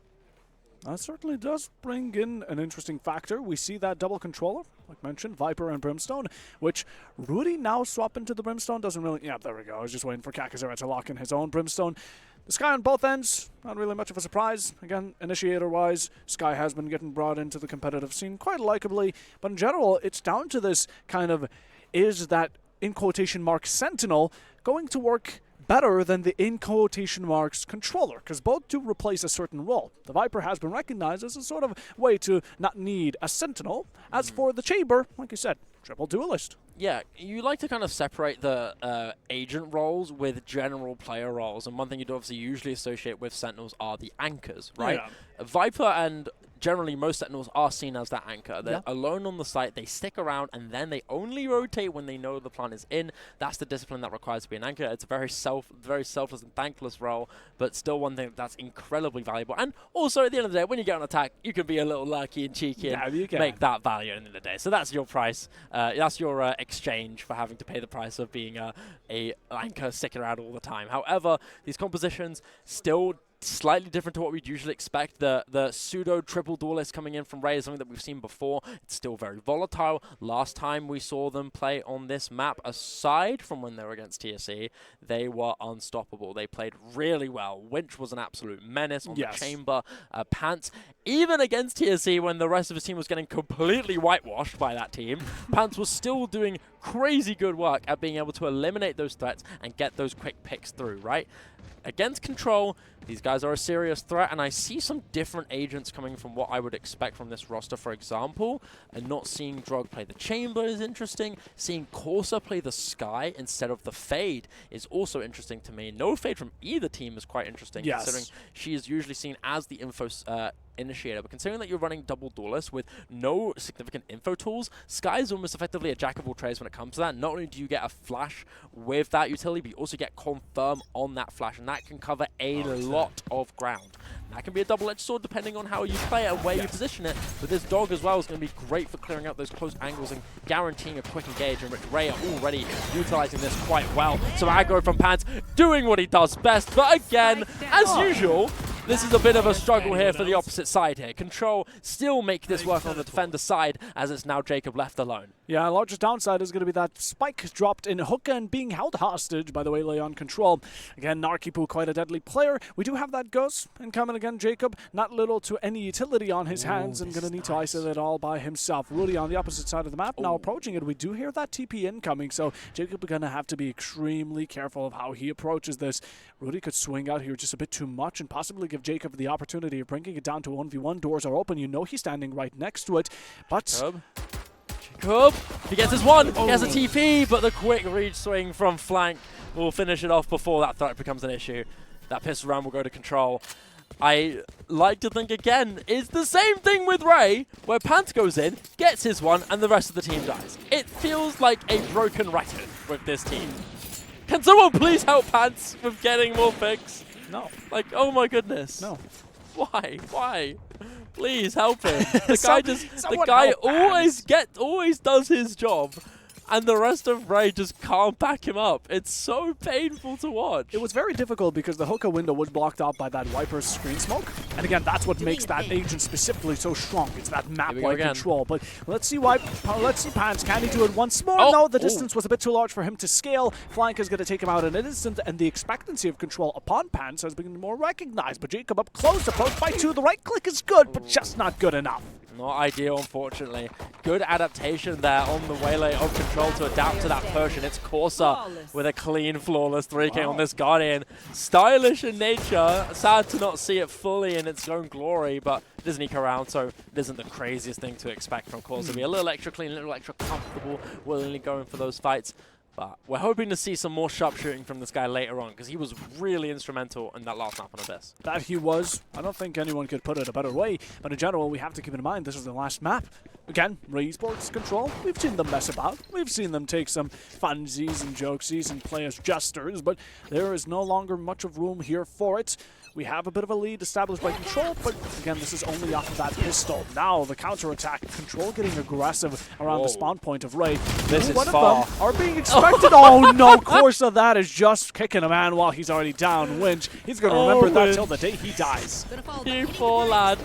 That certainly does bring in an interesting factor. We see that double controller, like mentioned, Viper and Brimstone, which Rudy now swap into the Brimstone. Doesn't really... Yeah, there we go. I was just waiting for Kakazera to lock in his own Brimstone. The Sky on both ends, not really much of a surprise. Again, initiator-wise, Sky has been getting brought into the competitive scene quite likably. But in general, it's down to this kind of, is that, in quotation marks, Sentinel going to work better than the in quotation marks controller, because both do replace a certain role. The Viper has been recognized as a sort of way to not need a Sentinel. As for the Chamber, like you said, triple duelist. Yeah, you like to kind of separate the agent roles with general player roles, and one thing you'd obviously usually associate with Sentinels are the anchors, right? Yeah. Viper and generally most Sentinels are seen as that anchor. They're alone on the site, they stick around, and then they only rotate when they know the plan is in. That's the discipline that requires to be an anchor. It's a very selfless and thankless role, but still one thing that's incredibly valuable. And also, at the end of the day, when you get on attack, you can be a little lurky and cheeky and make that value at the end of the day. So that's your price. That's your exchange for having to pay the price of being a anchor sticking around all the time. However, these compositions still slightly different to what we'd usually expect. The pseudo triple duelist coming in from REY is something that we've seen before. It's still very volatile. Last time we saw them play on this map, aside from when they were against TSE, they were unstoppable. They played really well. Winch was an absolute menace on the Chamber. Pants, even against TSE when the rest of his team was getting completely whitewashed by that team, Pants was still doing crazy good work at being able to eliminate those threats and get those quick picks through, right? Against Control, these guys are a serious threat, and I see some different agents coming from what I would expect from this roster, for example. And not seeing Drog play the Chamber is interesting. Seeing Corsa play the Sky instead of the Fade is also interesting to me. No Fade from either team is quite interesting, considering she is usually seen as the info initiator. But considering that you're running double duelist with no significant info tools, Sky is almost effectively a jack of all trades when it comes to that. Not only do you get a flash with that utility, but you also get confirm on that flash, and that can cover a lot of ground. And that can be a double-edged sword depending on how you play it and where you position it. But this dog as well is going to be great for clearing out those close angles and guaranteeing a quick engage, and REY are already utilizing this quite well. So aggro from Pants doing what he does best, but again, as usual, this is a bit of a struggle here for the opposite side here. Control still make this work on the defender side, as it's now Jacob left alone. Yeah, largest downside is going to be that Spike dropped in Hookah and being held hostage by the Waylay on Control. Again, Narkipu, quite a deadly player. We do have that Ghost incoming again, Jacob. Not little to any utility on his hands, and going to need to isolate it all by himself. Rudy on the opposite side of the map, now approaching it. We do hear that TP incoming, so Jacob is going to have to be extremely careful of how he approaches this. Rudy could swing out here just a bit too much and possibly give Jacob the opportunity of bringing it down to 1v1. Doors are open. You know he's standing right next to it, but... Jacob, he gets his one. He has a TP, but the quick reach swing from flank will finish it off before that threat becomes an issue. That pistol round will go to Control. I like to think, again, it's the same thing with REY, where Pants goes in, gets his one, and the rest of the team dies. It feels like a broken record with this team. Can someone please help Pants with getting more picks? No. Like, oh my goodness. No. Why? Why? Please help him. The guy always does his job, and the rest of REY just can't back him up. It's so painful to watch. It was very difficult because the hookah window was blocked out by that Viper's screen smoke. And again, that's what makes that agent specifically so strong. It's that map-wide control. But let's see Pants. Can he do it once more? No, the distance was a bit too large for him to scale. Flank is going to take him out in an instant, and the expectancy of control upon Pants has been more recognized. But Jacob up close, approach by 2. The right click is good, but just not good enough. Not ideal, unfortunately. Good adaptation there on the Waylay of control to adapt to that push, and it's Corsa with a clean, flawless 3K on this Guardian. Stylish in nature. Sad to not see it fully in its own glory, but it doesn't eke around, so it isn't the craziest thing to expect from Corsa. Be a little extra clean, a little extra comfortable, willingly going for those fights. But we're hoping to see some more sharpshooting from this guy later on, because he was really instrumental in that last map on Abyss. That he was. I don't think anyone could put it a better way. But in general, we have to keep in mind this is the last map. Again, REY Sports control. We've seen them mess about. We've seen them take some funsies and jokesies and play as jesters, but there is no longer much of room here for it. We have a bit of a lead established by control, but again, this is only off of that pistol. Now the counter-attack, control getting aggressive around the spawn point of REY. This is one far. of them are being expected. Oh no, Corsa, that is just kicking a man while he's already down. Winch, he's going to remember that till the day he dies. You poor lad.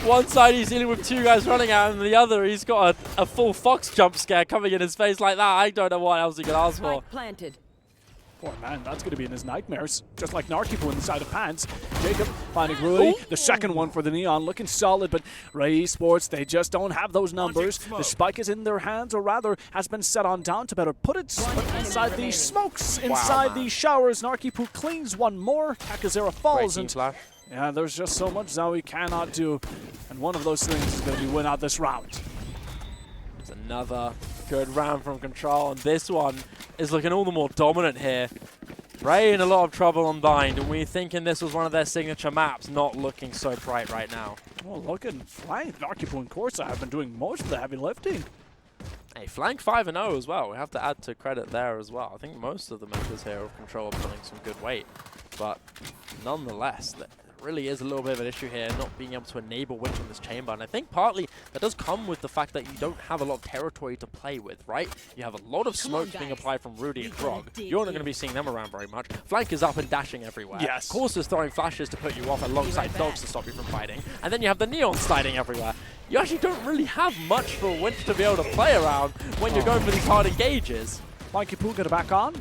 One side he's dealing with 2 guys running at him, and the other he's got a full Fox jump scare coming in his face like that. I don't know what else he could ask for. Planted. Poor man, that's going to be in his nightmares. Just like Narkipo inside of Pants. Jacob finding REY. The second one for the Neon, looking solid, but REY Sports, they just don't have those numbers. The spike is in their hands, or rather has been set on down to better put it. Inside the smokes, inside the showers, Narkipo cleans one more. Kakazera falls, and yeah, there's just so much Zowie cannot do. And one of those things is going to be win out this round. It's another good round from control, and this one is looking all the more dominant here. REY in a lot of trouble on Bind, and we're thinking this was one of their signature maps, not looking so bright right now. Well, looking flank. Narkipo and Corsa have been doing most of the heavy lifting. Hey, flank 5-0 as well. We have to add to credit there as well. I think most of the members here of control are pulling some good weight, but nonetheless, it really is a little bit of an issue here, not being able to enable Winch in this chamber. And I think partly that does come with the fact that you don't have a lot of territory to play with, right? You have a lot of smoke being applied from Rudy and Grog. You're not going to be seeing them around very much. Flank is up and dashing everywhere. Yes. Corsa's throwing flashes to put you off alongside dogs to stop you from fighting. And then you have the Neon sliding everywhere. You actually don't really have much for Winch to be able to play around when you're going for these hard engages. Narkipo got it back on.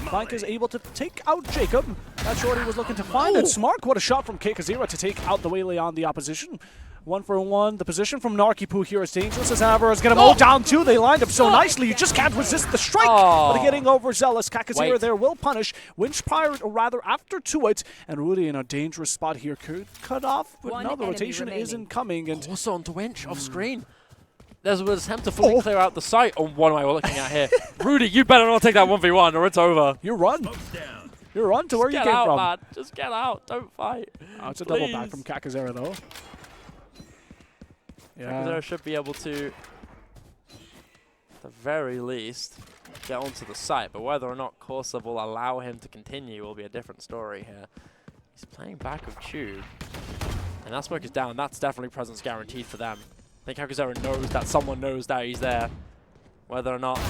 Flank is able to take out Jacob. That shorty was looking to find it. Smart, what a shot from Kakazera to take out the Waylay on the opposition. 1-for-1. The position from Narkipo here is dangerous as ever. Is going to mow down too. They lined up so nicely. You just can't resist the strike. But getting overzealous. Kakazera there will punish. Winch prior, or rather after to it. And Rudy in a dangerous spot here. Could cut off, but no, the rotation isn't coming. And also onto Winch off screen. There's an attempt to fully clear out the site. Oh, what am I looking at here? Rudy, you better not take that 1v1 or it's over. You run. You run to where you came from. Man. Just get out. Don't fight. Oh, it's a double back from Kakazera, though. Yeah. Kakazera should be able to, at the very least, get onto the site. But whether or not Corsa will allow him to continue will be a different story here. He's playing back of Tube. And that smoke is down. That's definitely presence guaranteed for them. I think Kakazera knows that someone knows that he's there. Whether or not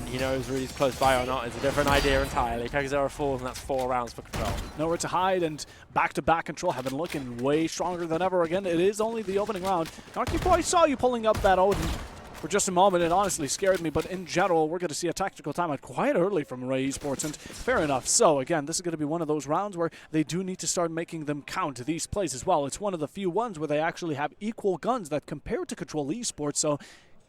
he knows Rudy's close by or not is a different idea entirely. Kakazera falls, and that's 4 rounds for control. Nowhere to hide, and back-to-back control have been looking way stronger than ever. Again, it is only the opening round. Narkipo, I saw you pulling up that Odin for just a moment. It honestly scared me, but in general, we're going to see a tactical timeout quite early from REY Sports, and fair enough. So, again, this is going to be one of those rounds where they do need to start making them count, these plays as well. It's one of the few ones where they actually have equal guns that compare to Control Esports, so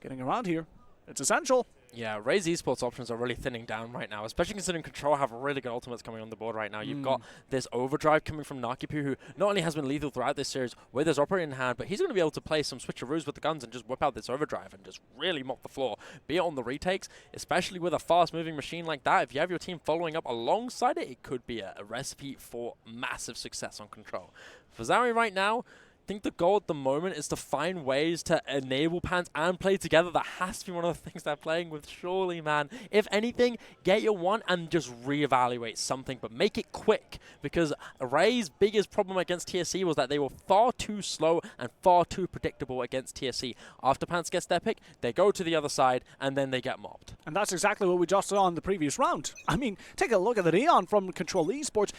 getting around here, it's essential. Yeah, REY's esports options are really thinning down right now, especially considering Control have really good ultimates coming on the board right now. You've got this overdrive coming from Narkipo, who not only has been lethal throughout this series with his operator in hand, but he's going to be able to play some switcheroos with the guns and just whip out this overdrive and just really mop the floor, be it on the retakes, especially with a fast-moving machine like that. If you have your team following up alongside it, it could be a recipe for massive success on Control. For Zowie right now, think the goal at the moment is to find ways to enable Pants and play together. That has to be one of the things they're playing with, surely, man. If anything, get your one and just reevaluate something, but make it quick, because REY's biggest problem against TSC was that they were far too slow and far too predictable against TSC. After Pants gets their pick, they go to the other side, and then they get mobbed. And that's exactly what we just saw in the previous round. I mean, take a look at the Neon from Control Esports.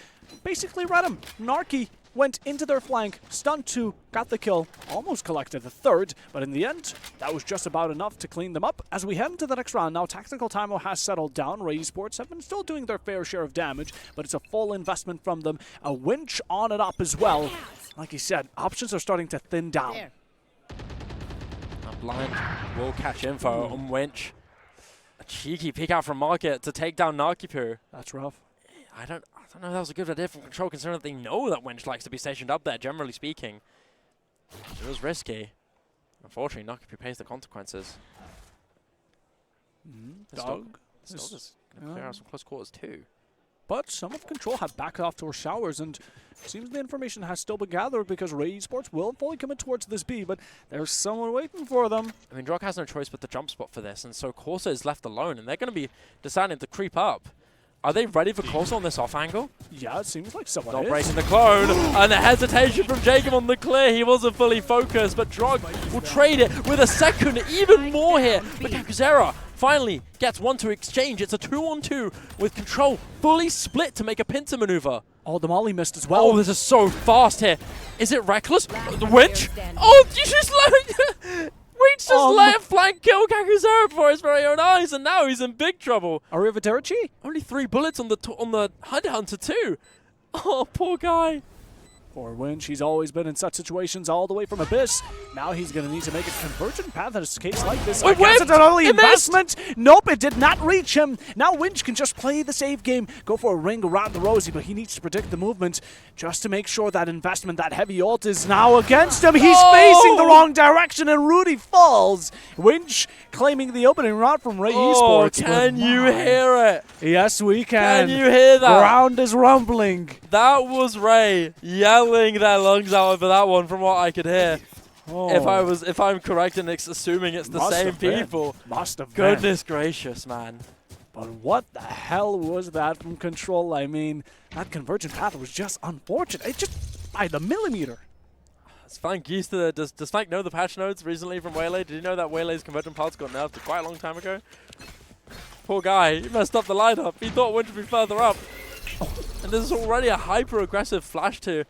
Basically read him. Narky went into their flank, stunned 2, got the kill, almost collected the 3rd, but in the end, that was just about enough to clean them up. As we head into the next round, now Tactical Time has settled down. REY Esports have been still doing their fair share of damage, but it's a full investment from them. A winch on and up as well. Like he said, options are starting to thin down. A blind will catch info on winch. A cheeky peek out from Market to take down Narkipu. That's rough. I don't know if that was a good idea from Control, considering that they know that Winch likes to be stationed up there, generally speaking. It was risky. Unfortunately, Narkipu pays the consequences. Dog. Still just going to clear out some close quarters too. But some of Control have backed off to showers, and it seems the information has still been gathered because REY Esports will fully commit towards this B, but there's someone waiting for them. I mean, Drog has no choice but the jump spot for this, and so Corsa is left alone, and they're going to be deciding to creep up. Are they ready for Corsa on this off angle? Yeah, it seems like someone Not is. breaking the clone, and a hesitation from Jacob on the clear. He wasn't fully focused, but Drog will trade it with a second, even more here. But Kakuzera finally gets one to exchange. It's a 2-on-2 with Control fully split to make a pincer maneuver. Oh, the molly missed as well. Oh, this is so fast here. Is it reckless? The winch? Oh, you just let Winch just let flank kill Kakuzera before his very own eyes, and now he's in big trouble. Arrivederci? Only 3 bullets on the Hunter too. Oh, poor guy. For Winch, he's always been in such situations all the way from Abyss. Now he's going to need to make a convergent path in a case like this. I guess it's an early investment. Nope, it did not reach him. Now Winch can just play the save game, go for a ring around the Rosie, but he needs to predict the movement just to make sure that investment, that heavy ult is now against him. He's facing the wrong direction and Rudy falls. Winch claiming the opening round from REY Esports. Can you hear it? Yes, we can. Can you hear that? Ground is rumbling. That was REY yelling their lungs out over that one, from what I could hear. Oh. If I'm correct in assuming it's the same people. Must have been. Goodness gracious, man. But what the hell was that from Control? I mean, that convergent path was just unfortunate. It just by the millimeter. Spank used to does Spank know the patch notes recently from Waylay? Did you know that Waylay's convergent paths got nerfed quite a long time ago? Poor guy, he messed up the lineup. He thought Winch would be further up. And there's already a hyper-aggressive flash to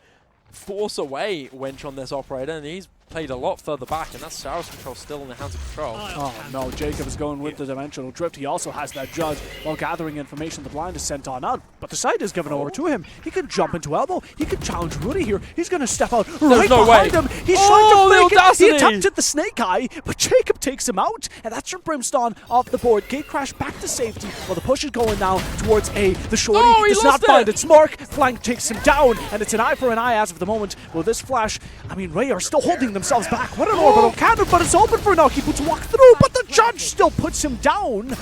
force away Winch on this operator, and he's played a lot further back, and that's Sarah's Control still in the hands of Control. Oh no, Jacob is going with the dimensional drift. He also has that judge. While gathering information, the blind is sent on out, but the side is given over to him. He can jump into elbow. He can challenge Rudy here. He's going to step out right behind him. He's trying to fake it. He attempted the snake eye, but Jacob takes him out, and that's your Brimstone off the board. Gate crash back to safety while the push is going now towards A. The shorty does not find its mark. Flank takes him down, and it's an eye for an eye as of the moment. Will this flash, I mean, REY are still holding themselves back. What an orbital cannon, but it's open for Nakipu to walk through, but the judge still puts him down.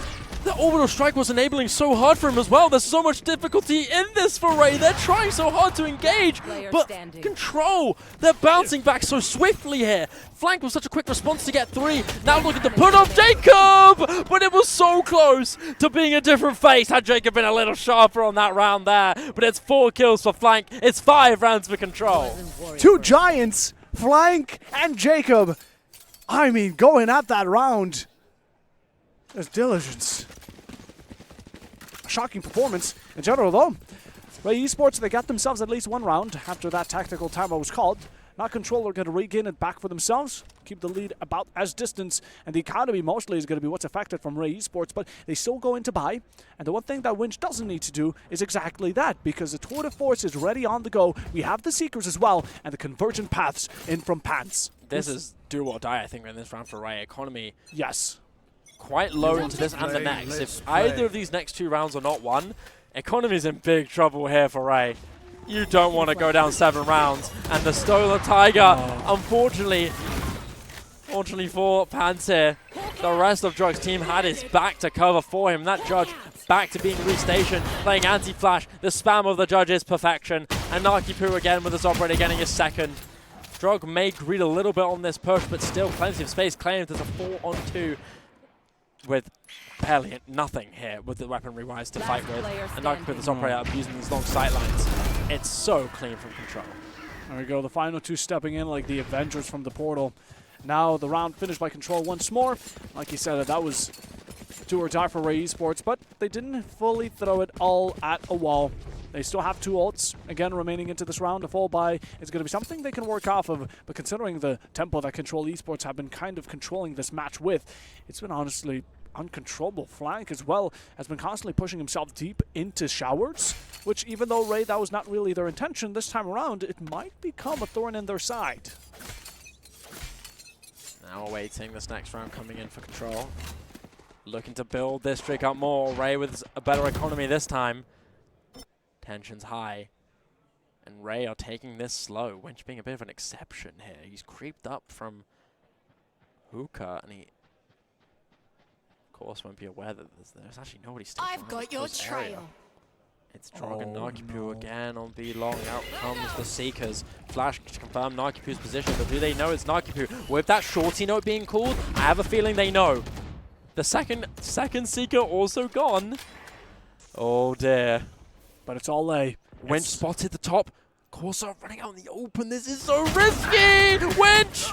The orbital strike was enabling so hard for him as well. There's so much difficulty in this for REY. They're trying so hard to engage, but Control, they're bouncing back so swiftly here. Flank was such a quick response to get 3. Now look at the put off Jacob, but it was so close to being a different face had Jacob been a little sharper on that round there. But it's 4 kills for Flank. It's 5 rounds for Control. 2 giants, Flank and Jacob. I mean, going at that round. There's diligence. A shocking performance in general, though. REY Esports, they got themselves at least 1 round after that tactical timeout was called. Now Control are going to regain it back for themselves, keep the lead about as distance, and the economy mostly is going to be what's affected from REY Esports, but they still go into buy. And the one thing that Winch doesn't need to do is exactly that, because the tour de force is ready on the go. We have the Seekers as well, and the convergent paths in from Pants. This is do or die, I think, in this round for REY. Economy. Yes. Quite low into this and the next. If either of these next 2 rounds are not won, Economy's in big trouble here for REY. You don't want to go down 7 rounds. And the Stolen Tiger, unfortunately for Pants here, the rest of Drug's team had his back to cover for him. That judge back to being restationed, playing anti-flash. The spam of the judge is perfection. And Nakipu again with his operator getting his second. Strug may greed a little bit on this push, but still plenty of space claimed. There's a 4-on-2 with barely nothing here with the weaponry wise to fight with. And Narky with this operator up using these long sight lines. It's so clean from control. There we go, the final two stepping in like the Avengers from the portal. Now the round finished by control once more. Like you said, that was do or die for REY Esports, but they didn't fully throw it all at a wall. They still have 2 ults, again, remaining into this round. A fall buy is going to be something they can work off of, but considering the tempo that Control Esports have been kind of controlling this match with, it's been honestly uncontrollable. Flank as well has been constantly pushing himself deep into showers, which even though REY, that was not really their intention, this time around, it might become a thorn in their side. Now awaiting this next round coming in for Control. Looking to build this streak up more. REY with a better economy this time. Tension's high. And REY are taking this slow. Winch being a bit of an exception here. He's creeped up from Hookah, and he, of course, won't be aware that there's actually nobody still. I've got your trail. It's Drog and Narkipu again on B long. Out comes the Seekers. Flash to confirm Narkipu's position, but do they know it's Narkipu? With that shorty note being called, I have a feeling they know. The second Seeker also gone. Oh dear. But it's all A. Winch spotted the top. Corsair running out in the open. This is so risky! Winch!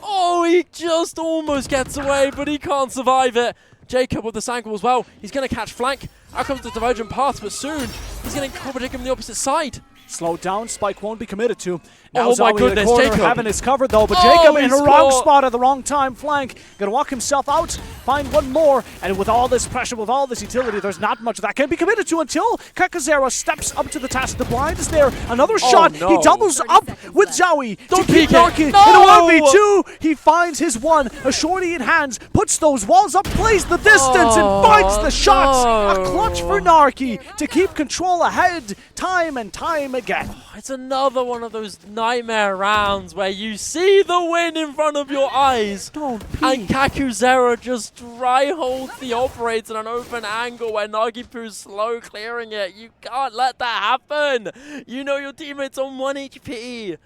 Oh, he just almost gets away, but he can't survive it. Jacob with the Sangle as well. He's going to catch flank. Out comes the Divergent Path, but soon he's going to take him on the opposite side. Slowed down, Spike won't be committed to. Now oh my Zowie goodness, in the corner, Jacob having his covered though, but Jacob in the he's wrong caught. spot at the wrong time. Flank, gonna walk himself out, find one more, and with all this pressure, with all this utility, there's not much that can be committed to until Kakazera steps up to the task. The blind is there, another shot, no. he doubles up with Zowie Don't to keep peek it. Narky No. in a 1v2. He finds his one, a shorty in hands, puts those walls up, plays the distance, and finds the shots. A clutch for Narky to keep control ahead time and time again. It's another one of those nightmare rounds where you see the win in front of your eyes. And Kakuzera just dry holds the operator in an open angle where Nagipu's slow clearing it. You can't let that happen. You know your teammate's on 1 HP.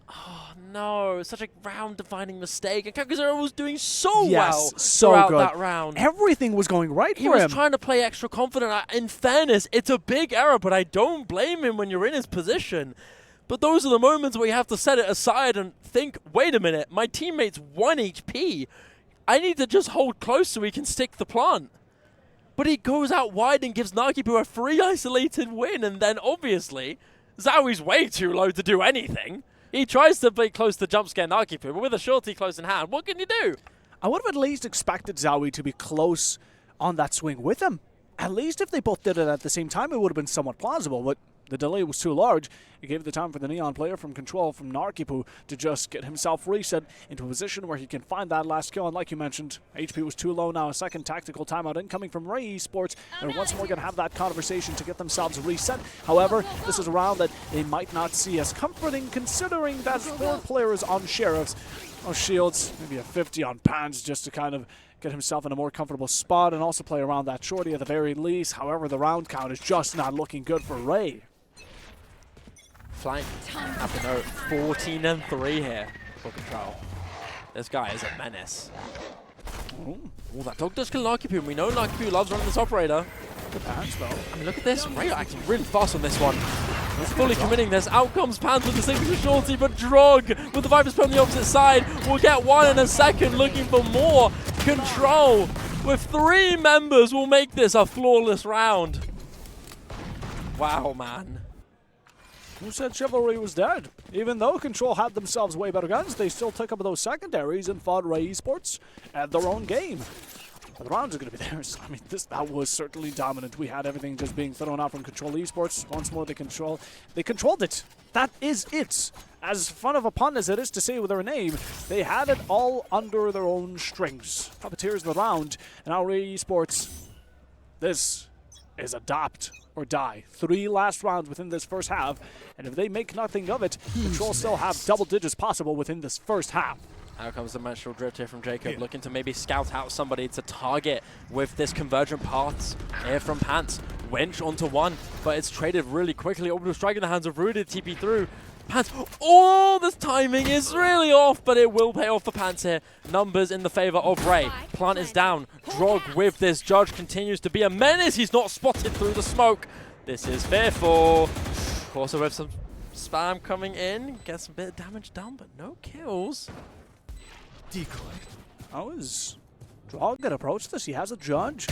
Oh no, such a round-defining mistake. And Kakuzera was doing so well throughout that round. Everything was going right He for was him. trying to play extra confident. In fairness, it's a big error, but I don't blame him when you're in his position. But those are the moments where you have to set it aside and think, wait a minute, my teammate's 1 HP. I need to just hold close so he can stick the plant. But he goes out wide and gives Nagipu a free isolated win, and then obviously, Zowie's way too low to do anything. He tries to play close to jump scare Nagipu, but with a shorty close in hand, what can you do? I would have at least expected Zowie to be close on that swing with him. At least if they both did it at the same time, it would have been somewhat plausible, but the delay was too large. It gave the time for the Neon player from Control, from Narkipu, to just get himself reset into a position where he can find that last kill. And like you mentioned, HP was too low now. A second tactical timeout incoming from REY Esports. They're once more going to have that conversation to get themselves reset. However, this is a round that they might not see as comforting, considering that 4 players on Sheriffs. Oh, Shields, maybe a 50 on Pans just to kind of get himself in a more comfortable spot and also play around that shorty at the very least. However, the round count is just not looking good for REY. Flank up the note, 14-3 here for Control. This guy is a menace. Oh, that dog does kill Nakipu, and we know Nakipu loves running this operator. Good Pans, though. I mean, look at this. REY are acting really fast on this one. He's fully committing this. Out comes Pans with the signature shorty, but Drog with the Viper's Pit on the opposite side will get one in a second, looking for more. Control with 3 members will make this a flawless round. Wow, man. Who said Chivalry was dead? Even though Control had themselves way better guns, they still took up those secondaries and fought REY Esports at their own game. But the rounds are going to be theirs. I mean, that was certainly dominant. We had everything just being thrown out from Control Esports. Once more, they controlled it. That is it. As fun of a pun as it is to say with their name, they had it all under their own strings. Puppeteers the round, and now REY Esports, this is adopt or die. 3 last rounds within this first half, and if they make nothing of it, Control still have double digits possible within this first half. Out comes the mental drift here from Jacob, looking to maybe scout out somebody to target with this convergent paths here from Pants. Winch onto 1, but it's traded really quickly. Orbital strike in the hands of Rudy, TP through. Pants. Oh, this timing is really off, but it will pay off for Pants here. Numbers in the favor of REY. Plant is down. Drog with this. Judge continues to be a menace. He's not spotted through the smoke. This is fearful. Also with some spam coming in. Gets a bit of damage done, but no kills. Decoy. How is Drog gonna approach this? He has a Judge.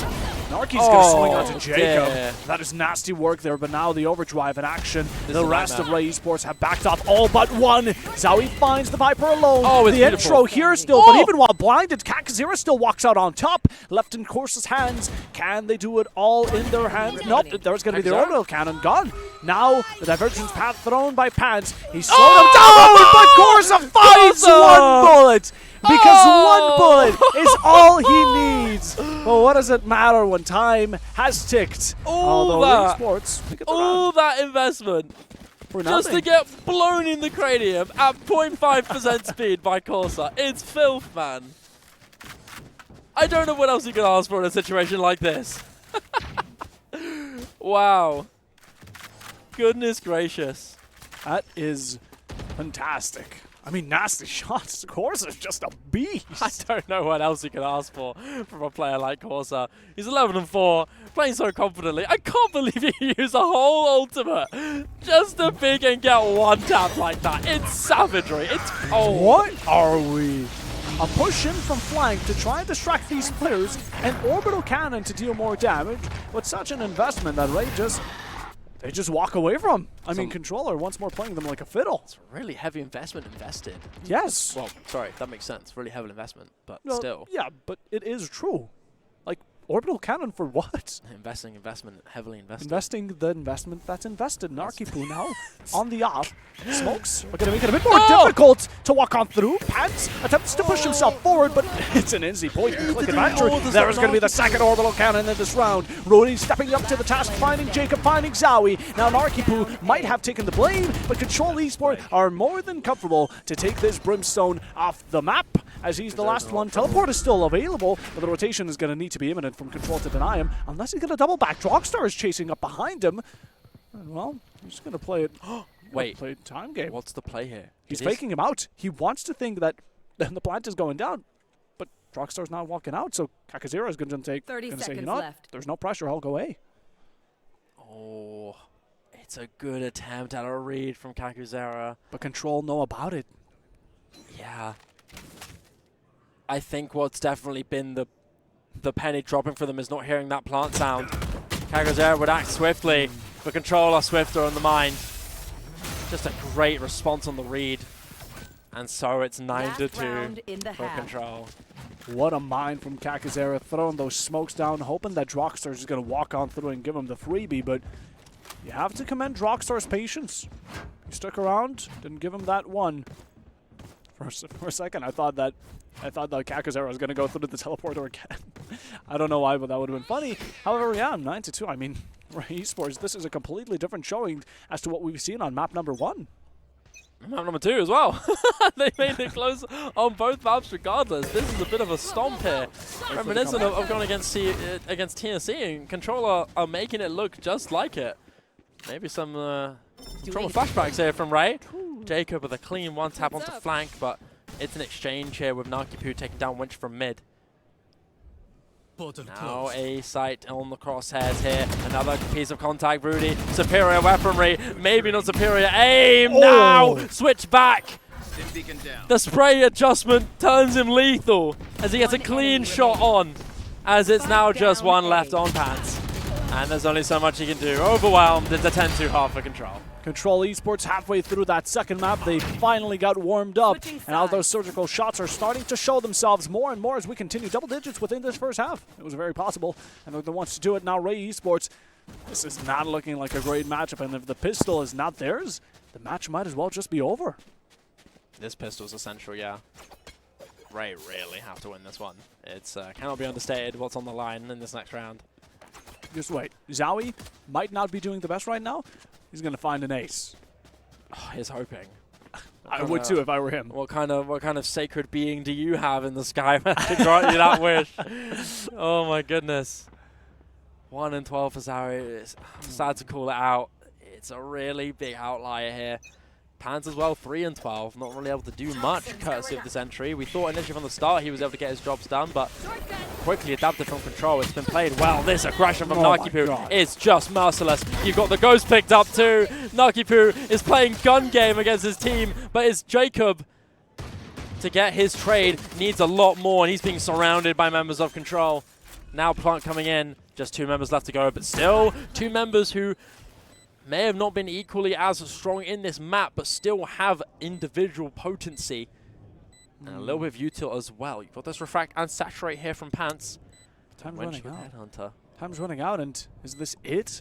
Narki's gonna swing onto Jacob. Yeah. That is nasty work there, but now the overdrive in action. The rest of REY Esports have backed off all but one. Zowie finds the Viper alone. Oh, it's the beautiful. intro here still, but even while blinded, Kakazera still walks out on top. Left in Corsa's hands. Can they do it all in their hands? Nope, there's gonna be the orbital cannon gone. Now, the divergence path thrown by Pants. He slowed him down, but Corsa finds one bullet! Because one bullet is all he needs. But what does it matter when time has ticked? Although Esports pick it all that investment for just to get blown in the cranium at 0.5% speed by Corsa. It's filth, man. I don't know what else you can ask for in a situation like this. Wow. Goodness gracious. That is fantastic. I mean, nasty shots. Corsa is just a beast. I don't know what else you can ask for from a player like Corsa. He's 11-4, playing so confidently. I can't believe he used a whole ultimate just to pick and get one tap like that. It's savagery. It's cold. What are we? A push in from flank to try and distract these players, an orbital cannon to deal more damage, but such an investment that REY they just walk away from. I mean, Controller once more playing them like a fiddle. It's really heavy investment invested. Yes. Well, sorry, that makes sense. Really heavy investment, but Well, still. Yeah, but it is true. Like, orbital cannon for what? Investment, heavily invested. Investing the investment that's invested. Narkipu now on the off. Smokes are going to make it a bit more difficult to walk on through. Pants attempts to push himself forward, but it's an easy point and click advantage. There is going to be the second orbital cannon in this round. Rody stepping up to the task, finding Jacob, finding Zowie. Now Narkipu might have taken the blame, but Control Esports are more than comfortable to take this Brimstone off the map, as he's the last one. Teleport is still available, but the rotation is going to need to be imminent from Control to deny him, unless he's going to double back. Drogstar is chasing up behind him. And well, he's just going to play it. Wait, play time game. What's the play here? He's faking him out. He wants to think that the plant is going down, but Drogstar's not walking out, so Kakazera is going to take. 30 say, seconds you know left. There's no pressure. I'll go A. Oh, it's a good attempt at a read from Kakuzera. But Control know about it. Yeah. I think what's definitely been the penny dropping for them is not hearing that plant sound. Kakuzera would act swiftly, but Control are swifter on the mind. Just a great response on the read. And so it's 9-2 for Control. What a mind from Kakuzera, throwing those smokes down, hoping that Drogstar is going to walk on through and give him the freebie, but you have to commend Drogstar's patience. He stuck around, didn't give him that one. For a second, I thought that Kakuzera was going to go through the teleporter again. I don't know why, but that would have been funny. However, yeah, 9-2. I mean, REY Esports, this is a completely different showing as to what we've seen on map number 1. Map number 2 as well. They made it close on both maps regardless. This is a bit of a stomp here. Reminiscent of going against TNC, and Control are making it look just like it. Maybe some trauma flashbacks here from REY. Jacob with a clean one tap onto flank, but it's an exchange here with Narkipu taking down Winch from mid. Now a sight on the crosshairs here. Another piece of contact, Rudy. Superior weaponry, maybe not superior aim. Now switch back. The spray adjustment turns him lethal as he gets a clean shot on, as it's now just one left on Pants. And there's only so much he can do. Overwhelmed, it's a 10-2 half for Control. Control Esports halfway through that second map, they finally got warmed up, and now those surgical shots are starting to show themselves more and more as we continue double digits within this first half. It was very possible, and they're the ones to do it now. REY Esports, this is not looking like a great matchup, and if the pistol is not theirs, the match might as well just be over. This pistol's essential, yeah. REY really have to win this one. It's cannot be understated what's on the line in this next round. Just wait. Zowie might not be doing the best right now. He's going to find an ace. Oh, he's hoping. I would too if I were him. What kind of sacred being do you have in the sky to grant you that wish? Oh my goodness. 1 in 12 for Zowie. It's sad to call it out. It's a really big outlier here. Pans as well, 3 and 12, not really able to do much courtesy of this entry. We thought initially from the start he was able to get his jobs done, but quickly adapted from control. It's been played well. This aggression from Nakipu is just merciless. You've got the ghost picked up too. Nakipu is playing gun game against his team, but it's Jacob to get his trade needs a lot more, and he's being surrounded by members of control. Now Plant coming in, just 2 members left to go, but still 2 members who may have not been equally as strong in this map, but still have individual potency. And a little bit of util as well. You've got this Refract and Saturate here from Pants. Time's running out. Headhunter. Time's running out, and is this it?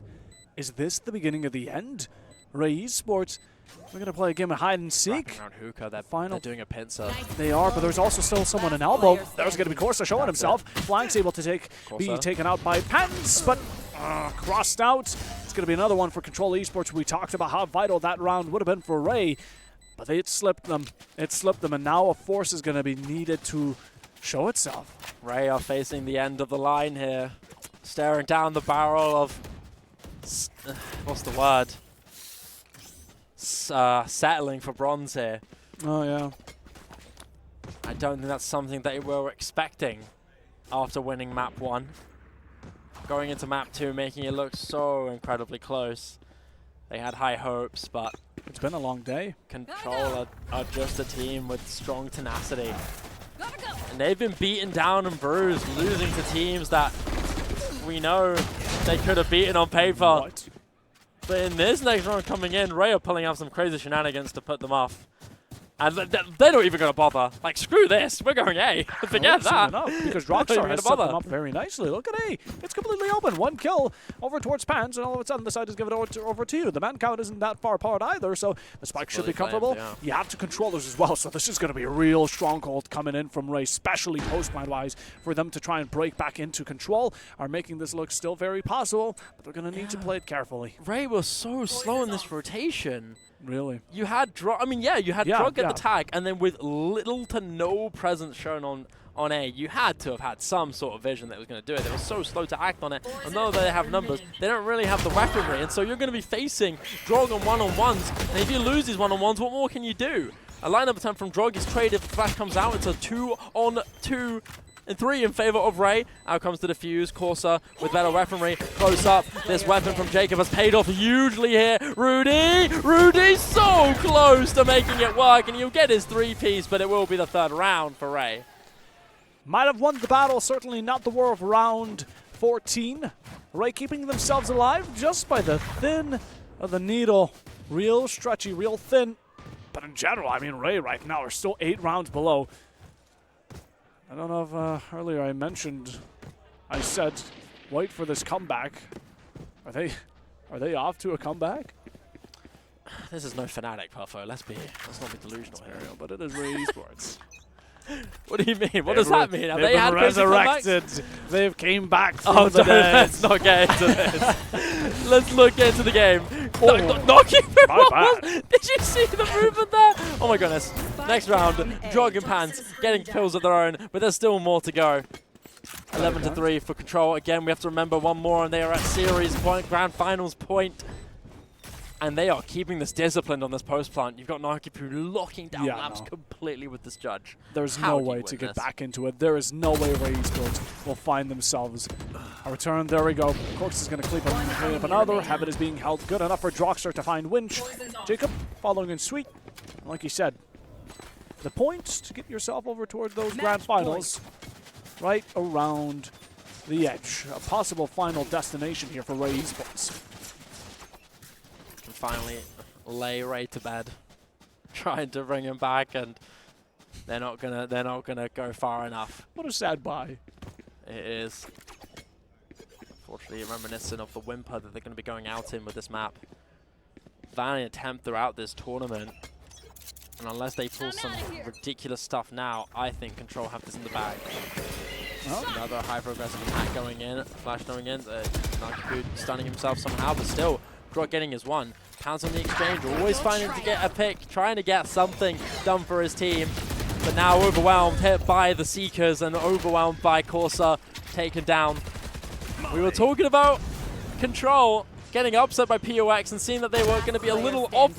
Is this the beginning of the end? REY Esports, we're going to play a game of hide and seek. Around Hookah, they're doing a pincer. They are, but there's also still someone in elbow. There's going to be Corsa showing himself. Flank's able to be taken out by Pants, but crossed out. It's going to be another one for Control Esports. We talked about how vital that round would have been for REY, but it slipped them. It slipped them, and now a force is going to be needed to show itself. REY are facing the end of the line here, staring down the barrel of, what's the word? Settling for bronze here. Oh, yeah. I don't think that's something that we were expecting after winning map 1. Going into map 2, making it look so incredibly close. They had high hopes, but it's been a long day. Control are just a team with strong tenacity. And they've been beaten down and bruised, losing to teams that we know they could have beaten on paper. What? But in this next round coming in, REY are pulling out some crazy shenanigans to put them off. And they're not even going to bother. Like, screw this. We're going A. Forget that. Enough, because Rockstar has set them up very nicely. Look at A. It's completely open. 1 kill over towards Pans, and all of a sudden decide to give it over to you. The man count isn't that far apart either, so the spike should be comfortable. You have 2 controllers as well, so this is going to be a real stronghold coming in from REY, especially post-plan-wise, for them to try and break back into control. Are making this look still very possible, but they're going to need to play it carefully. REY was so slow in this rotation. Really? You had Drug, you had Drug at the tag, and then with little to no presence shown on A, you had to have had some sort of vision that was going to do it. They were so slow to act on it. And though they have numbers, they don't really have the weaponry, and so you're going to be facing Drog on one-on-ones, and if you lose these one-on-ones, what more can you do? A lineup attempt from Drog is traded. If the flash comes out, it's a 2-on-2 and 3 in favor of REY. Out comes the defuse. Corsa with better weaponry. Close up. This weapon from Jacob has paid off hugely here. Rudy's so close to making it work, and he'll get his 3-piece, but it will be the 3rd round for REY. Might have won the battle, certainly not the war of round 14. REY keeping themselves alive just by the thin of the needle. Real stretchy, real thin. But in general, REY right now are still 8 rounds below. I don't know if earlier I said, wait for this comeback. Are they off to a comeback? This is no Fnatic, Puffo. Let's not be delusional here. But it is REY Esports. What do you mean? What does that mean? Have they had resurrected? They've came back from the dead. Let's not get into this. Let's look into the game. Did you see the movement there? Oh my goodness. Next round, Drog and Pants getting kills of their own, but there's still more to go. 11-3 for Control. Again, we have to remember one more, and they are at series point, grand finals point. And they are keeping this disciplined on this post plant. You've got Nakipu locking down maps completely with this judge. There's no way to get back into it. There is no way REY Esports will find themselves a return. There we go. Corks is going to clean up another. Habit is being held good enough for Droxter to find Winch. Jacob following in sweet. And like you said, the points to get yourself over towards those grand finals right around the edge. A possible final destination here for REY Esports. Finally lay REY to bed, trying to bring him back, and they're not gonna go far enough. What a sad bye. It is. Unfortunately, reminiscent of the whimper that they're going to be going out in with this map. Valiant attempt throughout this tournament, and unless they pull some ridiculous stuff now, I think Control have this in the bag. Another high progressive attack going in, flash going in. Nakipu stunning himself somehow, but still. Drog getting his 1. Pounds on the exchange, always finding to get a pick, trying to get something done for his team. But now overwhelmed, hit by the Seekers and overwhelmed by Corsa, taken down. We were talking about Control getting upset by POX and seeing that they were going to be a little off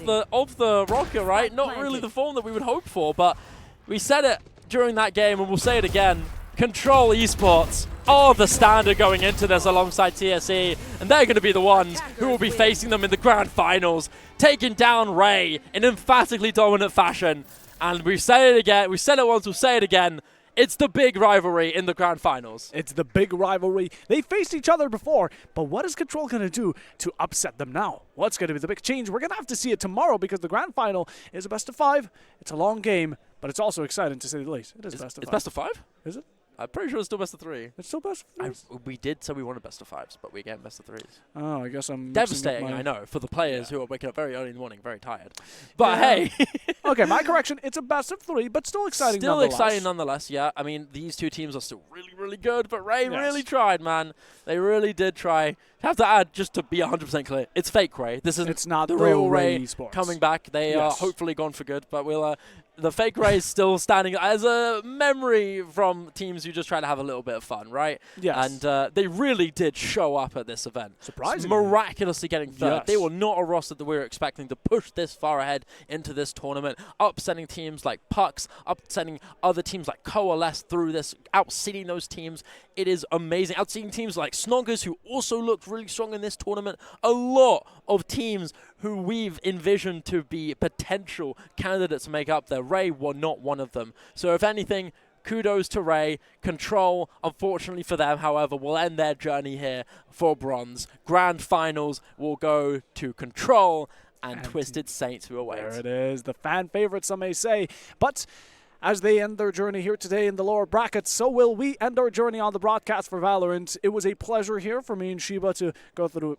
the rocker, right? Not really the form that we would hope for, but we said it during that game and we'll say it again. Control Esports are the standard going into this alongside TSE, and they're going to be the ones who will be facing them in the grand finals, taking down REY in emphatically dominant fashion. And we've said it again, we said it once, we'll say it again. It's the big rivalry in the grand finals. It's the big rivalry. They faced each other before, but what is Control going to do to upset them now? What's going to be the big change? We're going to have to see it tomorrow because the grand final is a best of 5. It's a long game, but it's also exciting to say the least. It is best of 5. It's best of 5? Is it? I'm pretty sure it's still best of 3. It's still best of 3? We did say we wanted best of 5s, but we're getting best of 3s. Oh, I guess I'm devastating, I know, for the players who are waking up very early in the morning, very tired. But hey. Okay, my correction. It's a best of 3, but still exciting Still nonetheless. exciting nonetheless, yeah. I mean, these two teams are still really, really good, but REY really tried, man. They really did try. Have to add, just to be 100% clear, it's fake REY. This isn't it's not the real REY REY coming back. They are hopefully gone for good, but we'll... the fake REY is still standing as a memory from teams who just try to have a little bit of fun, right? Yes. And they really did show up at this event. Surprisingly. Miraculously getting third. Yes. They were not a roster that we were expecting to push this far ahead into this tournament, upsetting teams like Pucks, upsetting other teams like Coalesce through this, outseeding those teams. It is amazing. Outseeding teams like Snoggers, who also looked really strong in this tournament. A lot of teams who we've envisioned to be potential candidates to make up there. REY were not one of them. So if anything, kudos to REY. Control, unfortunately for them, however, will end their journey here for bronze. Grand finals will go to Control and Twisted Saints, who await. There it is, the fan favorite, some may say. But as they end their journey here today in the lower brackets, so will we end our journey on the broadcast for Valorant. It was a pleasure here for me and Sheba to go through.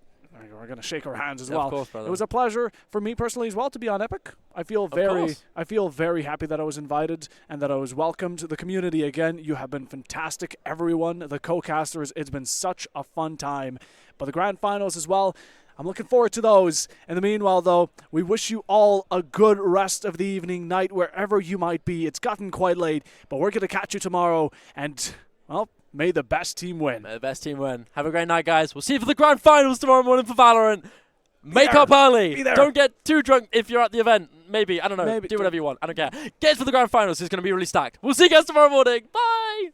We're going to shake our hands as well. Of course, brother. It was a pleasure for me personally as well to be on EPIC. I feel very happy that I was invited and that I was welcomed. The community, again, you have been fantastic. Everyone, the co-casters, it's been such a fun time. But the grand finals as well, I'm looking forward to those. In the meanwhile, though, we wish you all a good rest of the evening, night, wherever you might be. It's gotten quite late, but we're going to catch you tomorrow. And, well, may the best team win. May the best team win. Have a great night, guys. We'll see you for the grand finals tomorrow morning for Valorant. Make up early. Don't get too drunk if you're at the event. Maybe. I don't know. Do whatever you want. I don't care. Get for the grand finals. It's going to be really stacked. We'll see you guys tomorrow morning. Bye.